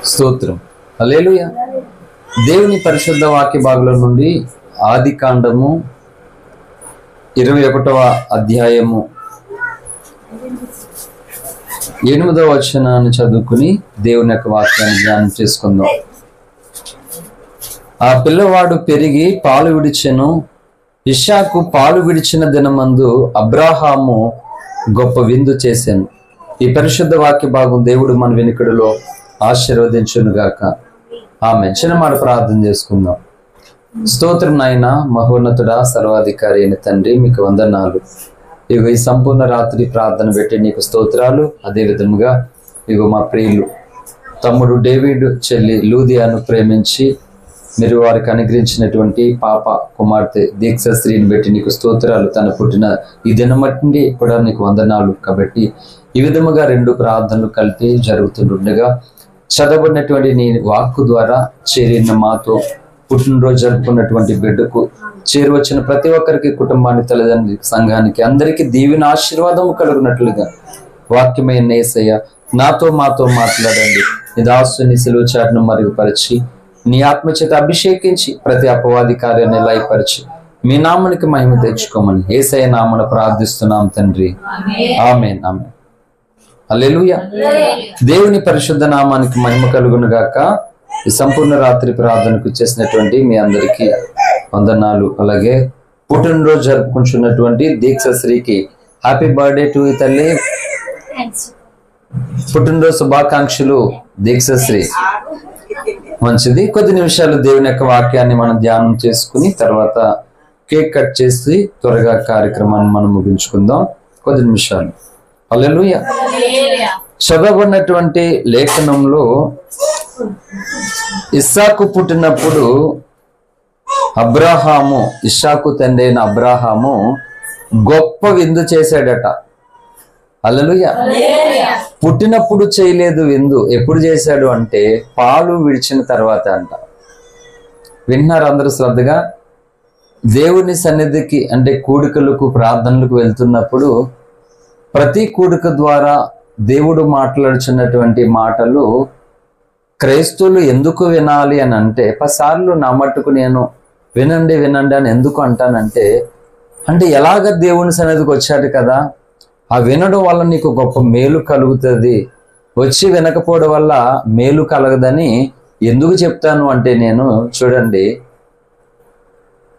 స్తోత్రం. హల్లెలూయా. దేవుని పరిశుద్ధ వాక్య భాగంలో నుండి ఆదికాండము 21వ అధ్యాయము 8వ వచనాన్ని చదువుకుని దేవుని యొక్క వాక్యాన్ని ధ్యానం చేసుకుందాం. ఆ పిల్లవాడు పెరిగి పాలు విడిచెను. ఇస్సాకు పాలు విడిచిన దినమందు అబ్రాహాము గొప్ప విందు చేశాను. ఈ పరిశుద్ధ వాక్య భాగం దేవుడు మన వెనుకడిలో ఆశీర్వదించును గాక. ఆమేన్. చిన్న మాట ప్రార్థన చేసుకుందాం. స్తోత్రం నాయన, మహోన్నతుడా, సర్వాధికారి అయిన తండ్రి, మీకు వందనాలు. ఇగో ఈ సంపూర్ణ రాత్రి ప్రార్థన పెట్టి నీకు స్తోత్రాలు. అదే విధముగా ఇగో మా ప్రియులు తమ్ముడు డేవిడ్, చెల్లి లూదియాను ప్రేమించి మీరు వారికి అనుగ్రహించినటువంటి పాప కుమార్తె దీక్షశ్రీని బట్టి నీకు స్తోత్రాలు. తన పుట్టిన ఈ దినమట్టి కూడా నీకు వందనాలు. కాబట్టి ఈ విధముగా రెండు ప్రార్థనలు కలిపి జరుగుతుండగా చదవబడినటువంటి నీ వాక్కు ద్వారా చేరిన మాతో పుట్టినరోజు జరుపుకున్నటువంటి బిడ్డకు చేరువచ్చిన ప్రతి ఒక్కరికి, కుటుంబానికి, తల్లిదండ్రులకి, సంఘానికి, అందరికీ దీవెన ఆశీర్వాదము కలుగునట్లుగా వాక్యమైన యేసయ్య నాతో మాతో మాట్లాడండి. నీ దాసుని సిలువ చాటును మరుగుపరిచి నీ ఆత్మచేత అభిషేకించి ప్రతి అపవాది కార్యాన్ని లయపరిచి మీ నామానికి మహిమ తెచ్చుకోమని యేసయ్య నామమున ప్రార్థిస్తున్నాం తండ్రి. ఆమేన్. ఆమేన్. హల్లెలూయా. దేవుని పరిశుద్ధ నామానికి మహిమ కలుగును గాక. ఈ సంపూర్ణ రాత్రి ప్రార్థనకు చేసినటువంటి మీ అందరికీ వందనాలు. అలాగే పుట్టినరోజు జరుపుకుంటున్నటువంటి దీక్షశ్రీకి హ్యాపీ బర్త్డే టు ఈ తల్లి. పుట్టినరోజు శుభాకాంక్షలు దీక్షశ్రీ. మంచిది. కొద్ది నిమిషాలు దేవుని యొక్క వాక్యాన్ని మనం ధ్యానం చేసుకుని తర్వాత కేక్ కట్ చేసి త్వరగా కార్యక్రమాన్ని మనం ముగించుకుందాం. కొద్ది నిమిషాలు. హల్లెలూయా. చదవబడినటువంటి లేఖనంలో ఇస్సాకు పుట్టినప్పుడు అబ్రాహాము, ఇస్సాకు తండ్రి అయిన అబ్రాహాము గొప్ప విందు చేశాడట. హల్లెలూయా. పుట్టినప్పుడు చేయలేదు విందు. ఎప్పుడు చేశాడు అంటే పాలు విడిచిన తర్వాత అంట. వింటున్నారు అందరూ శ్రద్ధగా? దేవుని సన్నిధికి అంటే కూడికలకు, ప్రార్థనలకు వెళ్తున్నప్పుడు ప్రతి కూడిక ద్వారా దేవుడు మాట్లాడుచున్నటువంటి మాటలు క్రైస్తవులు ఎందుకు వినాలి అని అంటే, పసార్లు నా మట్టుకు నేను వినండి వినండి అని ఎందుకు అంటానంటే, అంటే ఎలాగ దేవుని సన్నిధికి వచ్చాడు కదా, ఆ వినడం వల్ల నీకు గొప్ప మేలు కలుగుతుంది, వచ్చి వినకపోవడం వల్ల మేలు కలగదని ఎందుకు చెప్తాను అంటే, నేను చూడండి,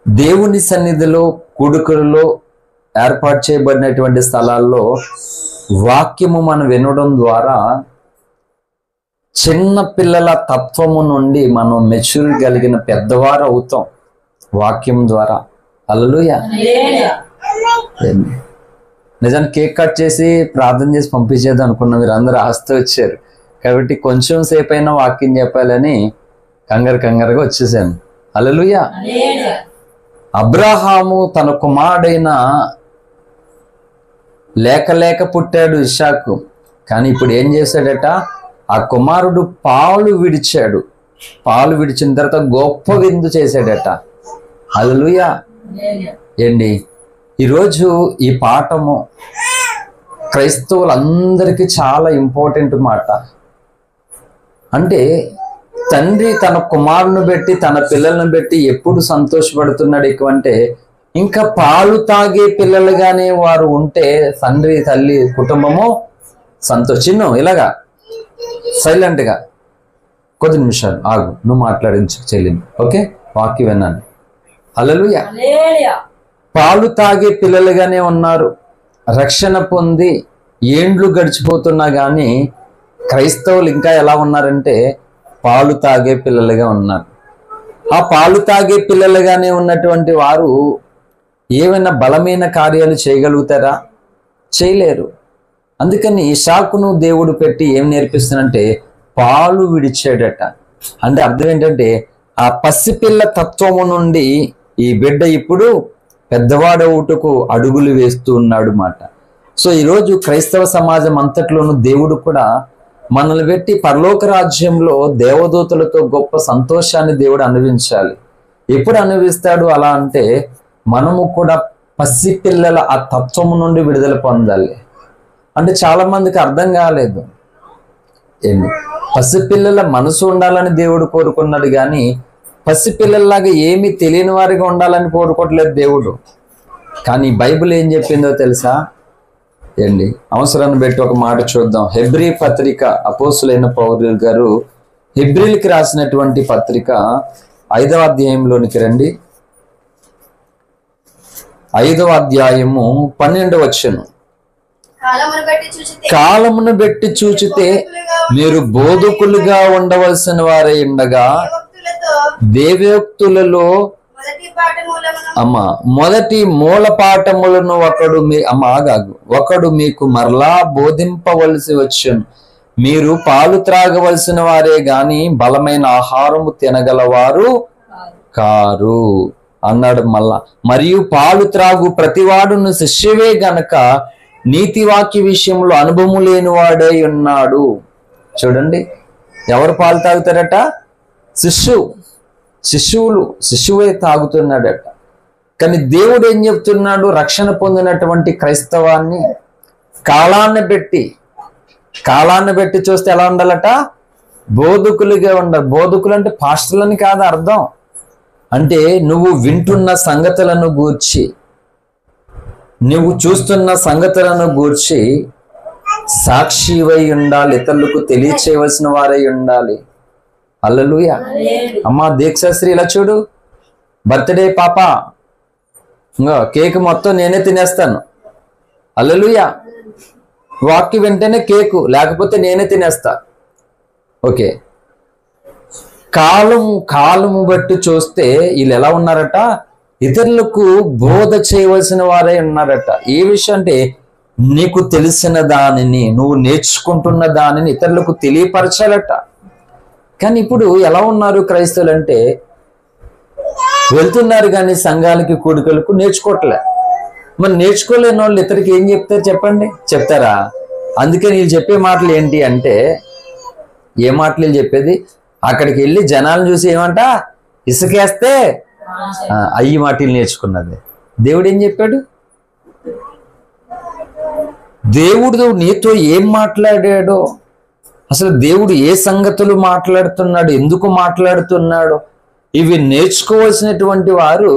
దేవుని సన్నిధిలో కూడుకలలో ఏర్పాటు చేయబడినటువంటి స్థలాల్లో వాక్యము మనం వినడం ద్వారా చిన్న పిల్లల తత్వము నుండి మనం మెచ్యూరిటీ కలిగిన పెద్దవారు అవుతాం వాక్యం ద్వారా. హల్లెలూయా. నిజానికి కేక్ కట్ చేసి ప్రార్థన చేసి పంపించేది అనుకున్న మీరు అందరూ ఆస్తి వచ్చారు కాబట్టి కొంచెం సేపు అయినా వాక్యం చెప్పాలని కంగారుగా వచ్చేసాను. హల్లెలూయా. అబ్రాహాము తన కుమారుడైన లేక పుట్టాడు ఇస్సాకు. కానీ ఇప్పుడు ఏం చేశాడట, ఆ కుమారుడు పాలు విడిచాడు. పాలు విడిచిన తర్వాత గొప్ప విందు చేశాడట. హల్లెలూయా. ఏంటి ఈరోజు ఈ పాఠము క్రైస్తవులందరికీ చాలా ఇంపార్టెంట్ మాట. అంటే తండ్రి తన కుమారుని బట్టి, తన పిల్లలను బట్టి ఎప్పుడు సంతోషపడుతున్నాడు ఎక్కువంటే, ఇంకా పాలు తాగే పిల్లలుగానే వారు ఉంటే తండ్రి, తల్లి, కుటుంబము సంతోషిను. ఇలాగా సైలెంట్గా కొద్ది నిమిషాలు ఆగు, నువ్వు మాట్లాడించు చెల్లిని. ఓకే, వాక్యం విన్నాను. హల్లెలూయా. పాలు తాగే పిల్లలుగానే ఉన్నారు. రక్షణ పొంది ఏండ్లు గడిచిపోతున్నా కానీ క్రైస్తవులు ఇంకా ఎలా ఉన్నారంటే పాలు తాగే పిల్లలుగా ఉన్నారు. ఆ పాలు తాగే పిల్లలుగానే ఉన్నటువంటి వారు ఏమైనా బలమైన కార్యాలు చేయగలుగుతారా? చేయలేరు. అందుకని ఇస్సాకును దేవుడు పెట్టి ఏం నేర్పిస్తానంటే పాలు విడిచాడట. అంటే అర్థం ఏంటంటే ఆ పసిపిల్ల తత్వము నుండి ఈ బిడ్డ ఇప్పుడు పెద్దవాడవుటకు అడుగులు వేస్తూ ఉన్నాడు మాట. సో ఈరోజు క్రైస్తవ సమాజం అంతట్లోనూ దేవుడు కూడా మనల్ని పెట్టి పరలోక రాజ్యంలో దేవదూతలతో గొప్ప సంతోషాన్ని దేవుడు అనుభవించాలి. ఎప్పుడు అనుభవిస్తాడు అలా అంటే, మనము కూడా పసిపిల్లల ఆ తత్వము నుండి విడుదల పొందాలి. అంటే చాలా మందికి అర్థం కాలేదు. పసిపిల్లల మనసు ఉండాలని దేవుడు కోరుకున్నాడు కానీ పసిపిల్లల్లాగా ఏమీ తెలియని వారిగా ఉండాలని కోరుకోవట్లేదు దేవుడు. కానీ బైబిల్ ఏం చెప్పిందో తెలుసా ఏంటి? అవసరాన్ని బట్టి ఒక మాట చూద్దాం. హెబ్రీ పత్రిక అపోస్తులైన పౌలు గారు హెబ్రీలకి రాసినటువంటి పత్రిక 5వ అధ్యాయంలోనికి రండి. 5వ అధ్యాయము 12వ వచనం. కాలమును బట్టి చూచితే మీరు బోధకులుగా ఉండవలసిన వారై ఉండగా దేవోక్తులలో మొదటి మూల పాఠములను ఒకడు మీకు మరలా బోధింపవలసి వచ్చును. మీరు పాలు త్రాగవలసిన వారే గాని బలమైన ఆహారము తినగలవారు కారు అన్నాడు మళ్ళా. మరియు పాలు త్రాగు ప్రతివాడును శిష్యువే గనక నీతివాక్య విషయంలో అనుభవం లేని వాడై ఉన్నాడు. చూడండి, ఎవరు పాలు తాగుతారట? శిశువుే తాగుతున్నాడట. కానీ దేవుడు ఏం చెప్తున్నాడు? రక్షణ పొందినటువంటి క్రైస్తవాన్ని కాలాన్ని బట్టి చూస్తే ఎలా ఉండాలట? బోధకులుగా ఉండాలి. బోధకులు అంటే పాస్టర్లని కాదు అర్థం. అంటే నువ్వు వింటున్న సంగతులను గూర్చి, నువ్వు చూస్తున్న సంగతులను గూర్చి సాక్షివై ఉండాలి, ఇతరులకు తెలియచేయవలసిన వారై ఉండాలి. హల్లెలూయా. అమ్మా దీక్షాశ్రీ ఇలా చూడు, బర్త్డే పాప, ఇంకా కేక్ మొత్తం నేనే తినేస్తాను. హల్లెలూయా. వాక్కి వెంటనే కేకు, లేకపోతే నేనే తినేస్తా. ఓకే, కాలము బట్టి చూస్తే వీళ్ళు ఎలా ఉన్నారట? ఇతరులకు బోధ చేయవలసిన వారే ఉన్నారట. ఏ విషయం అంటే నీకు తెలిసిన దానిని, నువ్వు నేర్చుకుంటున్న దానిని ఇతరులకు తెలియపరచాలట. కానీ ఇప్పుడు ఎలా ఉన్నారు క్రైస్తవులు అంటే వెళ్తున్నారు కానీ సంఘాలకి కూడికలకు నేర్చుకోవట్లే. మరి నేర్చుకోలేని వాళ్ళు ఇతరికి ఏం చెప్తారు చెప్పండి? చెప్తారా? అందుకే నేను చెప్పే మాటలు ఏంటి అంటే, ఏ మాటలు చెప్పేది? అక్కడికి వెళ్ళి జనాలను చూసి ఏమంట ఇసుకేస్తే అయ్యి మాటలు నేర్చుకున్నది. దేవుడు ఏం చెప్పాడు? దేవుడు నీతో ఏం మాట్లాడాడో, అసలు దేవుడు ఏ సంగతులు మాట్లాడుతున్నాడు, ఎందుకు మాట్లాడుతున్నాడు, ఇవి నేర్చుకోవాల్సినటువంటి వారు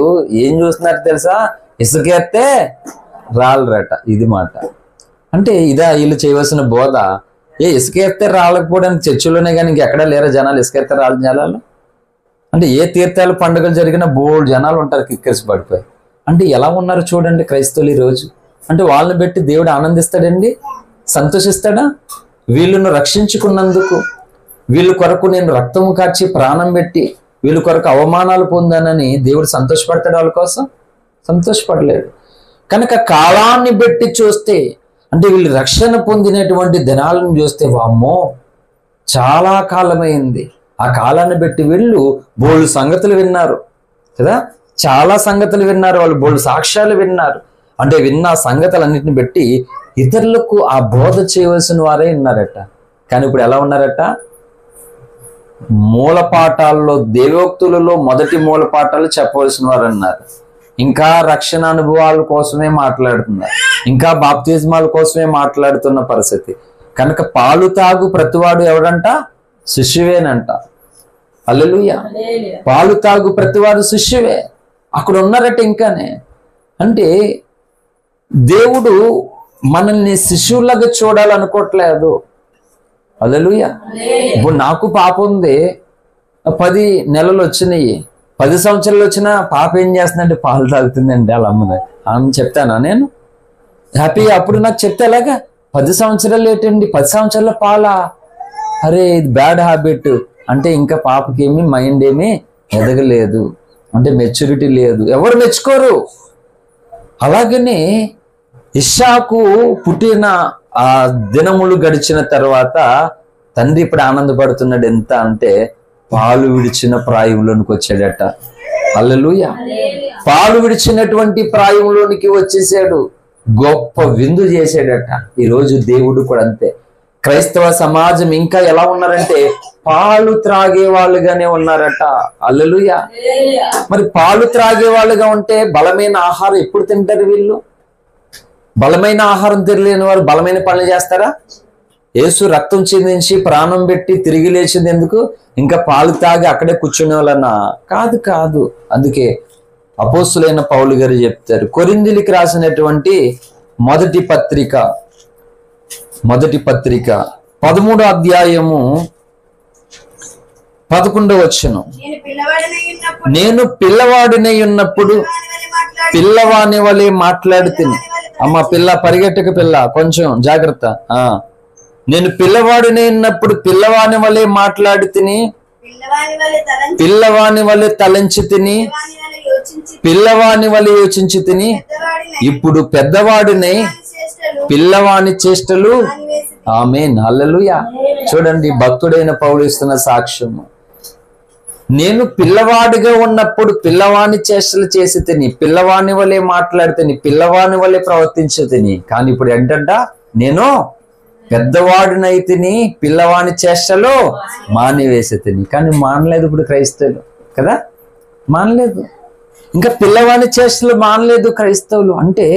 ఏం చూస్తున్నారు తెలుసా? ఇసుకేస్తే రాలరట. ఇది మాట అంటే ఇదా వీళ్ళు చేయవలసిన బోధ? ఇసుకేస్తే రాలేకపోవడానికి చర్చిలోనే కానీ ఇంకెక్కడా లేరా జనాలు? ఇసుకేస్తే రాలి జనాలు అంటే ఏ తీర్థాలు పండుగలు జరిగినా బోల్డ్ జనాలు ఉంటారు కిక్కెరిసి పడిపోయి. అంటే ఎలా ఉన్నారు చూడండి క్రైస్తవులు ఈరోజు. అంటే వాళ్ళని బట్టి దేవుడు ఆనందిస్తాడండి? సంతోషిస్తాడా? వీళ్ళను రక్షించుకున్నందుకు, వీళ్ళ కొరకు నేను రక్తము కార్చి ప్రాణం పెట్టి వీళ్ళ కొరకు అవమానాలు పొందానని దేవుడు సంతోషపడతాడు? వాళ్ళ కోసం సంతోషపడలేడు. కనుక కాలాన్ని బట్టి చూస్తే, అంటే వీళ్ళు రక్షణ పొందినటువంటి దినాలను చూస్తే వామ్మో చాలా కాలమైంది. ఆ కాలాన్ని బట్టి వీళ్ళు బోళ్ళు సంగతులు విన్నారు కదా, చాలా సంగతులు విన్నారు, వాళ్ళు బోళ్ళు సాక్ష్యాలు విన్నారు. అంటే విన్న సంగతులన్నిటిని బట్టి ఇతరులకు ఆ బోధ చేయవలసిన వారే ఉన్నారట. కానీ ఇప్పుడు ఎలా ఉన్నారట? మూలపాఠాల్లో, దేవోక్తులలో మొదటి మూలపాఠాలు చెప్పవలసిన వారు అన్నారు. ఇంకా రక్షణ అనుభవాల కోసమే మాట్లాడుతున్నారు, ఇంకా బాప్తిజమాల కోసమే మాట్లాడుతున్న పరిస్థితి. కనుక పాలు తాగు ప్రతివాడు ఎవడంట? శిష్యువేనంట. హల్లెలూయా. పాలు తాగు ప్రతివాడు శిష్యువే. అక్కడ ఉన్నారట ఇంకానే. అంటే దేవుడు మనల్ని శిష్యులాగా చూడాలనుకోవట్లేదు. హల్లెలూయా. ఇప్పుడు నాకు పాప ఉంది, 10 నెలలు వచ్చినాయి, 10 సంవత్సరాలు వచ్చినా పాప ఏం చేస్తుందంటే పాలు తాగుతుందండి వాళ్ళ అమ్మని అని చెప్తానా నేను? హ్యాపీ. అప్పుడు నాకు చెప్తే ఎలాగా? 10 సంవత్సరాలు ఏంటండి, 10 సంవత్సరాల పాలా? అరే ఇది బ్యాడ్ హ్యాబిట్. అంటే ఇంకా పాపకి ఏమి మైండ్ ఏమీ ఎదగలేదు, అంటే మెచ్యూరిటీ లేదు, ఎవరు మెచ్చుకోరు. అలాగనే ఇస్సాకు పుట్టిన ఆ దినములు గడిచిన తర్వాత తండ్రి ఇప్పుడు ఆనందపడుతున్నాడు. ఎంత అంటే పాలు విడిచిన ప్రాయంలోనికి వచ్చాడట. హల్లెలూయా. పాలు విడిచినటువంటి ప్రాయంలోనికి వచ్చేసాడు, గొప్ప విందు చేశాడట. ఈరోజు దేవుడు కూడా అంతే. క్రైస్తవ సమాజం ఇంకా ఎలా ఉన్నారంటే పాలు త్రాగే వాళ్ళుగానే ఉన్నారట. హల్లెలూయా. మరి పాలు త్రాగే వాళ్ళుగా ఉంటే బలమైన ఆహారం ఎప్పుడు తింటారు వీళ్ళు? బలమైన ఆహారం తినలేని వారు బలమైన పనులు చేస్తారా? యేసు రక్తం చిందించి ప్రాణం పెట్టి తిరిగి లేచింది ఎందుకు? ఇంకా పాలు తాగి అక్కడే కూర్చునే వాళ్ళన్నా? కాదు కాదు. అందుకే అపోస్తులైన పౌలు గారు చెప్తారు, కొరింథీయులకు రాసినటువంటి మొదటి పత్రిక 13వ అధ్యాయము 11వ వచనం, నేను పిల్లవాడినై ఉన్నప్పుడు పిల్లవాని వలె మాట్లాడుతుని. అమ్మ పిల్ల, పరిగెట్టక పిల్ల, కొంచెం జాగ్రత్త. నేను పిల్లవాడినై ఉన్నప్పుడు పిల్లవాని వలె మాట్లాడుతుని, పిల్లవాని వలె తలంచి తిని, పిల్లవాని వలె యోచించి తిని. ఇప్పుడు పెద్దవాడినై పిల్లవాని చేష్టలు. ఆమేన్, హల్లెలూయా. చూడండి, భక్తుడైన పౌలు ఇస్తున్న సాక్ష్యము. నేను పిల్లవాడిగా ఉన్నప్పుడు పిల్లవాని చేష్టలు చేసి తిని, పిల్లవాని వలె మాట్లాడితేని, పిల్లవాని వలె ప్రవర్తించి తిని. కానీ ఇప్పుడు ఏంటంట, నేను పెద్దవాడినైతిని, పిల్లవాని చేష్టలు మానివేసి తిని. కానీ మానలేదు ఇప్పుడు క్రైస్తవులు కదా, మానలేదు. ఇంకా పిల్లవాని చేష్టలు మానలేదు క్రైస్తవులు. అంటే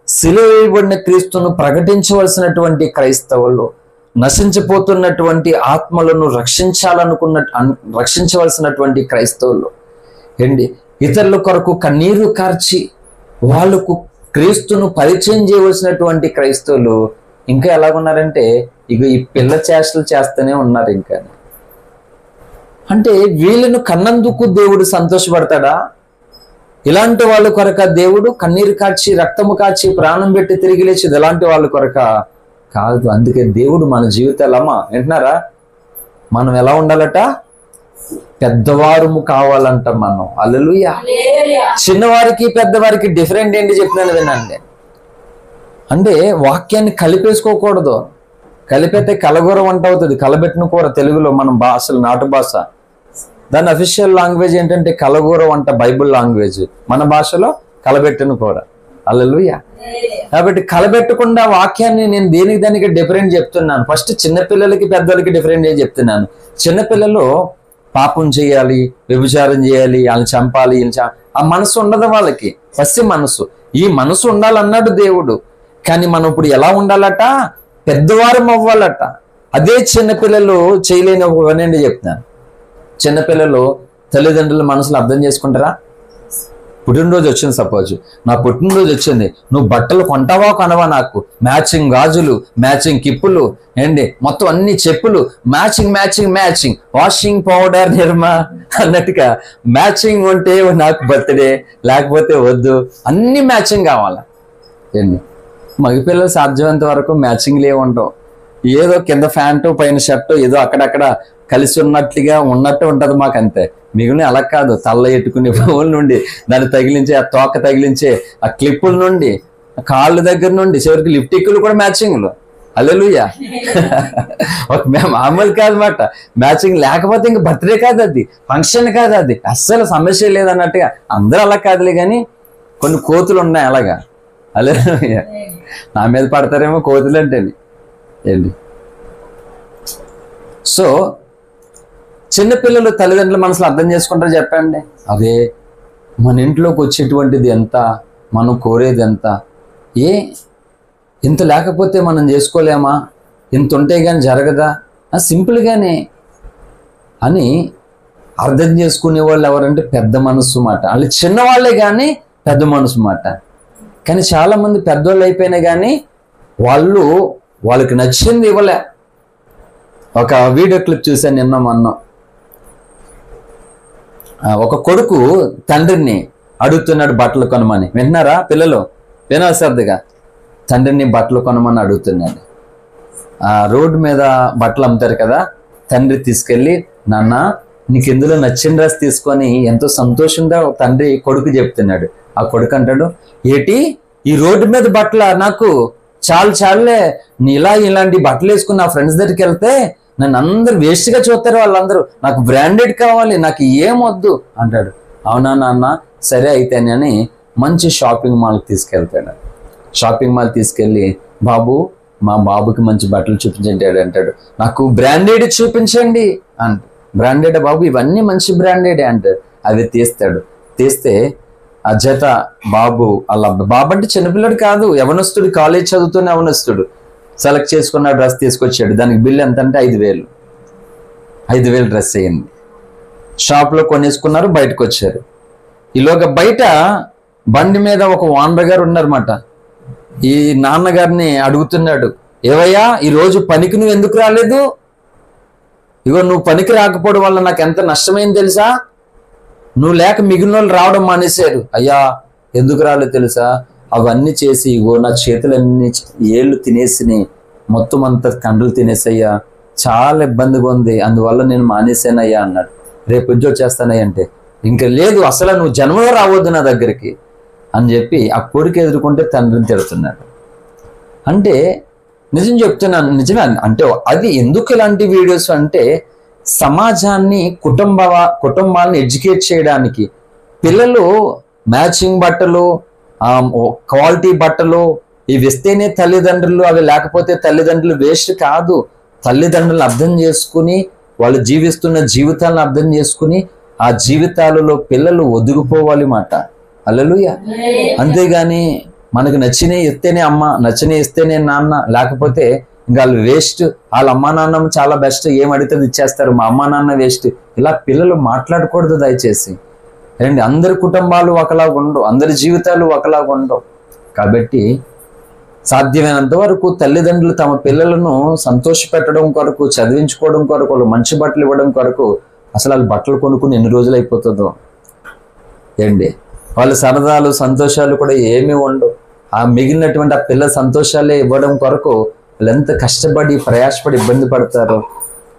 సిలువ వేయబడిన క్రీస్తును ప్రకటించవలసినటువంటి క్రైస్తవులు, నశించిపోతున్నటువంటి ఆత్మలను రక్షించవలసినటువంటి క్రైస్తవులు ఏంటి, ఇతరుల కొరకు కన్నీరు కార్చి వాళ్ళకు క్రీస్తును పరిచయం చేయవలసినటువంటి క్రైస్తవులు ఇంకా ఎలాగున్నారంటే, ఇక ఈ పిల్ల చేష్టలు చేస్తూనే ఉన్నారు. ఇంకా అంటే వీళ్ళను కన్నందుకు దేవుడు సంతోషపడతాడా? ఇలాంటి వాళ్ళ కొరక దేవుడు కన్నీరు కార్చి, రక్తము కార్చి, ప్రాణం పెట్టి తిరిగి లేచేది ఎలాంటి వాళ్ళ కొరక కాదు. అందుకే దేవుడు మన జీవితాలమ్మా వింటున్నారా, మనం ఎలా ఉండాలట, పెద్దవారము కావాలంట మనం. హల్లెలూయా. చిన్నవారికి పెద్దవారికి డిఫరెంట్ ఏంటి చెప్తున్నాను వినండి. అంటే వాక్యాన్ని కలిపేసుకోకూడదు. కలిపేస్తే కలగూర వంట అవుతుంది. కలబెట్టిన కూర తెలుగులో మన భాషలు, నాటు భాష, దాని అఫీషియల్ లాంగ్వేజ్ ఏంటంటే కలగూర వంట, బైబుల్ లాంగ్వేజ్. మన భాషలో కలబెట్టిన కూర. హల్లెలూయా. కాబట్టి కలబెట్టకుండా వాక్యాన్ని నేను దేనికి దానికి డిఫరెంట్ చెప్తున్నాను. ఫస్ట్ చిన్నపిల్లలకి పెద్దలకి డిఫరెంట్ ఏం చెప్తున్నాను. చిన్నపిల్లలు పాపం చేయాలి, వ్యభిచారం చేయాలి, వాళ్ళని చంపాలి, ఆ మనసు ఉండదు వాళ్ళకి. ఫస్ట్ మనసు, ఈ మనసు ఉండాలన్నాడు దేవుడు. కానీ మనం ఇప్పుడు ఎలా ఉండాలట, పెద్దవారం అవ్వాలట. అదే చిన్నపిల్లలు చేయలేని ఒక పని చెప్తున్నాను. చిన్నపిల్లలు తల్లిదండ్రుల మనసులు అర్థం చేసుకుంటారా? పుట్టినరోజు వచ్చింది, సపోజ్ నా పుట్టినరోజు వచ్చింది, నువ్వు బట్టలు కొంటావా కొనవా, నాకు మ్యాచింగ్ గాజులు, మ్యాచింగ్ కిప్పులు ఏంటి, మొత్తం అన్ని చెప్పులు matching matching matching, washing powder, Nirma అన్నట్టుగా మ్యాచింగ్ ఉంటే నాకు బర్త్డే, లేకపోతే వద్దు, అన్ని మ్యాచింగ్ కావాలా ఏంటి. మగపిల్లలు సాధ్యమైనంత వరకు మ్యాచింగ్లు ఏముంటావు, ఏదో కింద ప్యాంటు పైన షర్టు ఏదో అక్కడక్కడ కలిసి ఉన్నట్లుగా ఉన్నట్టు ఉంటుంది మాకు, అంతే. మిగిలిన అలా కాదు, తల్ల ఎట్టుకునే పువ్వుల నుండి దాన్ని తగిలించే, ఆ తోక తగిలించే ఆ క్లిప్పుల నుండి, కాళ్ళ దగ్గర నుండి చివరికి లిప్టిక్లు కూడా మ్యాచింగ్లు. హల్లెలూయా. ఒక మామూలు కాదన్నమాట మ్యాచింగ్. లేకపోతే ఇంక బర్త్డే కాదు, అది ఫంక్షన్ కాదు, అది అస్సలు సమస్య లేదన్నట్టుగా. అందరూ అలా కాదులే, కానీ కొన్ని కోతులు ఉన్నాయి అలాగా. హల్లెలూయా. నా మీద పడతారేమో కోతులు అంటే ఏంటి. సో చిన్నపిల్లలు తల్లిదండ్రుల మనసులు అర్థం చేసుకుంటారు చెప్పండి. అదే మన ఇంట్లోకి వచ్చేటువంటిది ఎంత, మనం కోరేది ఎంత, ఇంత లేకపోతే మనం చేసుకోలేమా, ఇంత ఉంటే కానీ జరగదా, సింపుల్గానే అని అర్థం చేసుకునే వాళ్ళు ఎవరంటే పెద్ద మనసు మాట. వాళ్ళు చిన్నవాళ్ళే కానీ పెద్ద మనసు మాట. కానీ చాలామంది పెద్దవాళ్ళు అయిపోయినా కానీ వాళ్ళకి నచ్చింది ఇవ్వలే. ఒక వీడియో క్లిప్ చూశాను నిన్న మొన్న. ఒక కొడుకు తండ్రిని అడుగుతున్నాడు బట్టలు కొనమని. వింటున్నారా పిల్లలు? వినవసరదుగా తండ్రిని బట్టలు కొనమని అడుగుతున్నాడు. రోడ్డు మీద బట్టలు అమ్ముతారు కదా, తండ్రి తీసుకెళ్ళి, నాన్న నీకు ఇందులో నచ్చిన డ్రెస్ తీసుకొని ఎంతో సంతోషంగా తండ్రి కొడుకు చెప్తున్నాడు. ఆ కొడుకు అంటాడు, ఏటి ఈ రోడ్డు మీద బట్టల, నాకు చాలులే, ఇలాంటి బట్టలు వేసుకుని నా ఫ్రెండ్స్ దగ్గరికి వెళ్తే నన్ను అందరు వేస్ట్గా చూస్తారు, వాళ్ళందరూ నాకు బ్రాండెడ్ కావాలి, నాకు ఏమొద్దు అంటాడు. అవునా నాన్న, సరే అయితే అని మంచి షాపింగ్ మాల్కి తీసుకెళ్తాడు. షాపింగ్ మాల్ తీసుకెళ్ళి, బాబు మా బాబుకి మంచి బట్టలు చూపించండి అంటాడు. నాకు బ్రాండెడ్ చూపించండి అంట. బ్రాండెడ్ బాబు, ఇవన్నీ మంచి బ్రాండెడే అంటాడు. అవి తీస్తాడు. తీస్తే ఆ జత బాబు, అలా బాబు అంటే చిన్నపిల్లడు కాదు, యవనస్తుడు, కాలేజ్ చదువుతున్న యవనస్తుడు. సెలెక్ట్ చేసుకున్న డ్రెస్ తీసుకొచ్చాడు. దానికి బిల్ ఎంత అంటే 5,000 డ్రెస్ అయ్యింది. షాప్లో కొనేసుకున్నారు, బయటకు వచ్చారు. ఈలోగా బయట బండి మీద ఒక ఓనర్ గారు ఉన్నారన్నమాట. ఈ నాన్నగారిని అడుగుతున్నాడు, ఏవయ్యా ఈరోజు పనికి నువ్వు ఎందుకు రాలేదు? ఇగో నువ్వు పనికి రాకపోవడం వల్ల నాకు ఎంత నష్టమైంది తెలుసా? నువ్వు లేక మిగిలిన వాళ్ళు రావడం మానేశారు. అయ్యా ఎందుకు రాలేదు తెలుసా? అవన్నీ చేసి ఇగో నా చేతులన్నీ ఏళ్ళు తినేసి మొత్తం అంతా కండలు తినేసయ్యా, చాలా ఇబ్బందిగా ఉంది, అందువల్ల నేను మానేశానయ్యా అన్నాడు. రేపు ఉద్యోగం చేస్తానయ్యా అంటే, ఇంకా లేదు అసలు నువ్వు జన్మలో రావద్దు నా దగ్గరికి అని చెప్పి ఆ కొడుకు ఎదుర్కొంటే తండ్రిని తిడుతున్నాడు. అంటే నిజం చెప్తున్నాను, నిజమే. అంటే అది ఎందుకు ఇలాంటి వీడియోస్ అంటే సమాజాన్ని కుటుంబాలను ఎడ్యుకేట్ చేయడానికి. పిల్లలు మ్యాచింగ్ బట్టలు, క్వాలిటీ బట్టలు ఇవి ఇస్తేనే తల్లిదండ్రులు, అవి లేకపోతే తల్లిదండ్రులు వేస్ట్ కాదు. తల్లిదండ్రులు అర్థం చేసుకుని వాళ్ళు జీవిస్తున్న జీవితాలను అర్థం చేసుకుని ఆ జీవితాలలో పిల్లలు ఒదిగిపోవాలి మాట. హల్లెలూయా. అంతేగాని మనకు నచ్చినే ఇస్తేనే అమ్మ, నచ్చినే ఇస్తేనే నాన్న, లేకపోతే ఇంకా వాళ్ళు వేస్ట్, వాళ్ళ అమ్మా నాన్న చాలా బెస్ట్, ఏం అడిగితే ఇచ్చేస్తారు, మా అమ్మా నాన్న వేస్ట్, ఇలా పిల్లలు మాట్లాడకూడదు దయచేసి. అండి అందరి కుటుంబాలు ఒకలాగా ఉండవు, అందరి జీవితాలు ఒకలాగా ఉండవు. కాబట్టి సాధ్యమైనంత వరకు తల్లిదండ్రులు తమ పిల్లలను సంతోషపెట్టడం కొరకు, చదివించుకోవడం కొరకు, వాళ్ళు మంచి బట్టలు ఇవ్వడం కొరకు అసలు వాళ్ళు బట్టలు కొనుక్కుని ఎన్ని రోజులు అయిపోతుందో ఏంటి. వాళ్ళ సరదాలు సంతోషాలు కూడా ఏమీ ఉండవు. ఆ మిగిలినటువంటి ఆ పిల్లల సంతోషాలే ఇవ్వడం కొరకు వాళ్ళు ఎంత కష్టపడి ప్రయాసపడి ఇబ్బంది పడతారు.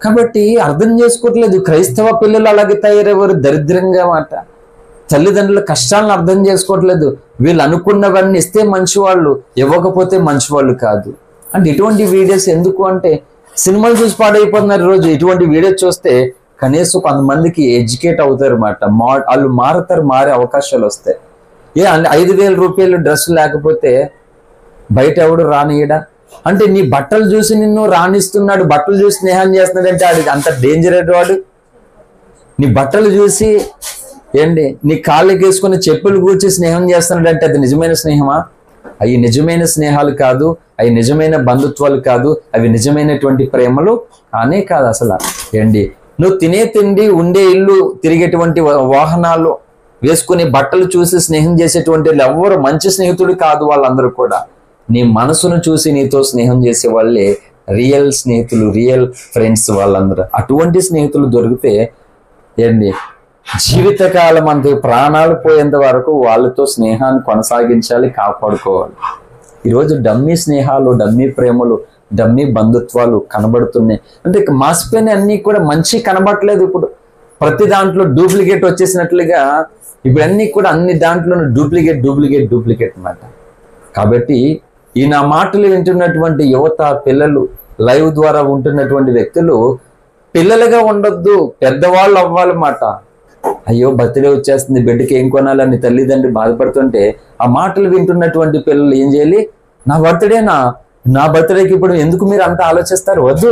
కాబట్టి అర్థం చేసుకోవట్లేదు. క్రైస్తవ పిల్లలు అలాగే తయారయ్యారు, దరిద్రంగా మాట. తల్లిదండ్రుల కష్టాలను అర్థం చేసుకోవట్లేదు. వీళ్ళు అనుకున్నవన్నీ ఇస్తే మంచివాళ్ళు, ఇవ్వకపోతే మంచివాళ్ళు కాదు. అంటే ఇటువంటి వీడియోస్ ఎందుకు అంటే సినిమాలు చూసి పాడైపోతున్నారు. రోజు ఇటువంటి వీడియోస్ చూస్తే కనీసం కొంతమందికి ఎడ్యుకేట్ అవుతారు అన్నమాట. వాళ్ళు మారుతారు, మారే అవకాశాలు వస్తాయి. 5,000 రూపాయలు డ్రెస్ లేకపోతే బయట ఎవడు రానియడా? అంటే నీ బట్టలు చూసి నిన్ను రాణిస్తున్నాడు, బట్టలు చూసి స్నేహం చేస్తున్నాడు అంటే అది అంత డేంజర్ వాడు. నీ బట్టలు చూసి నీ కాళ్ళకి వేసుకుని చెప్పులు కూర్చి స్నేహం చేస్తున్నాడు అంటే అది నిజమైన స్నేహమా? అవి నిజమైన స్నేహాలు కాదు, అవి నిజమైన బంధుత్వాలు కాదు, అవి నిజమైనటువంటి ప్రేమలు కానే కాదు అసలు. నువ్వు తినే తిండి, ఉండే ఇల్లు, తిరిగేటువంటి వాహనాలు, వేసుకునే బట్టలు చూసి స్నేహం చేసేటువంటి వాళ్ళు ఎవరు మంచి స్నేహితుడు కాదు. వాళ్ళందరూ కూడా నీ మనసును చూసి నీతో స్నేహం చేసే వాళ్ళే రియల్ స్నేహితులు, రియల్ ఫ్రెండ్స్ వాళ్ళందరూ. అటువంటి స్నేహితులు దొరికితే జీవితకాలం అంత ప్రాణాలు పోయేంత వరకు వాళ్ళతో స్నేహాన్ని కొనసాగించాలి, కాపాడుకోవాలి. ఈరోజు డమ్మీ స్నేహాలు, డమ్మీ ప్రేమలు, డమ్మీ బంధుత్వాలు కనబడుతున్నాయి. అంటే మాసిపోయిన అన్ని కూడా మంచి కనబడట్లేదు. ఇప్పుడు ప్రతి దాంట్లో డూప్లికేట్ వచ్చేసినట్లుగా ఇప్పుడు అన్ని కూడా అన్ని దాంట్లో డూప్లికేట్ అన్నమాట. కాబట్టి ఈ నా మాటలు వింటున్నటువంటి యువత, పిల్లలు, లైవ్ ద్వారా ఉంటున్నటువంటి వ్యక్తులు పిల్లలుగా ఉండొద్దు, పెద్దవాళ్ళు అవ్వాలన్నమాట. అయ్యో బర్త్డే వచ్చేస్తుంది, బిడ్డకి ఏం కొనాలని తల్లిదండ్రులు బాధపడుతుంటే ఆ మాటలు వింటున్నటువంటి పిల్లలు ఏం చేయాలి? నా బర్త్డేకి ఇప్పుడు ఎందుకు మీరు అంతా ఆలోచిస్తారు? వద్దు.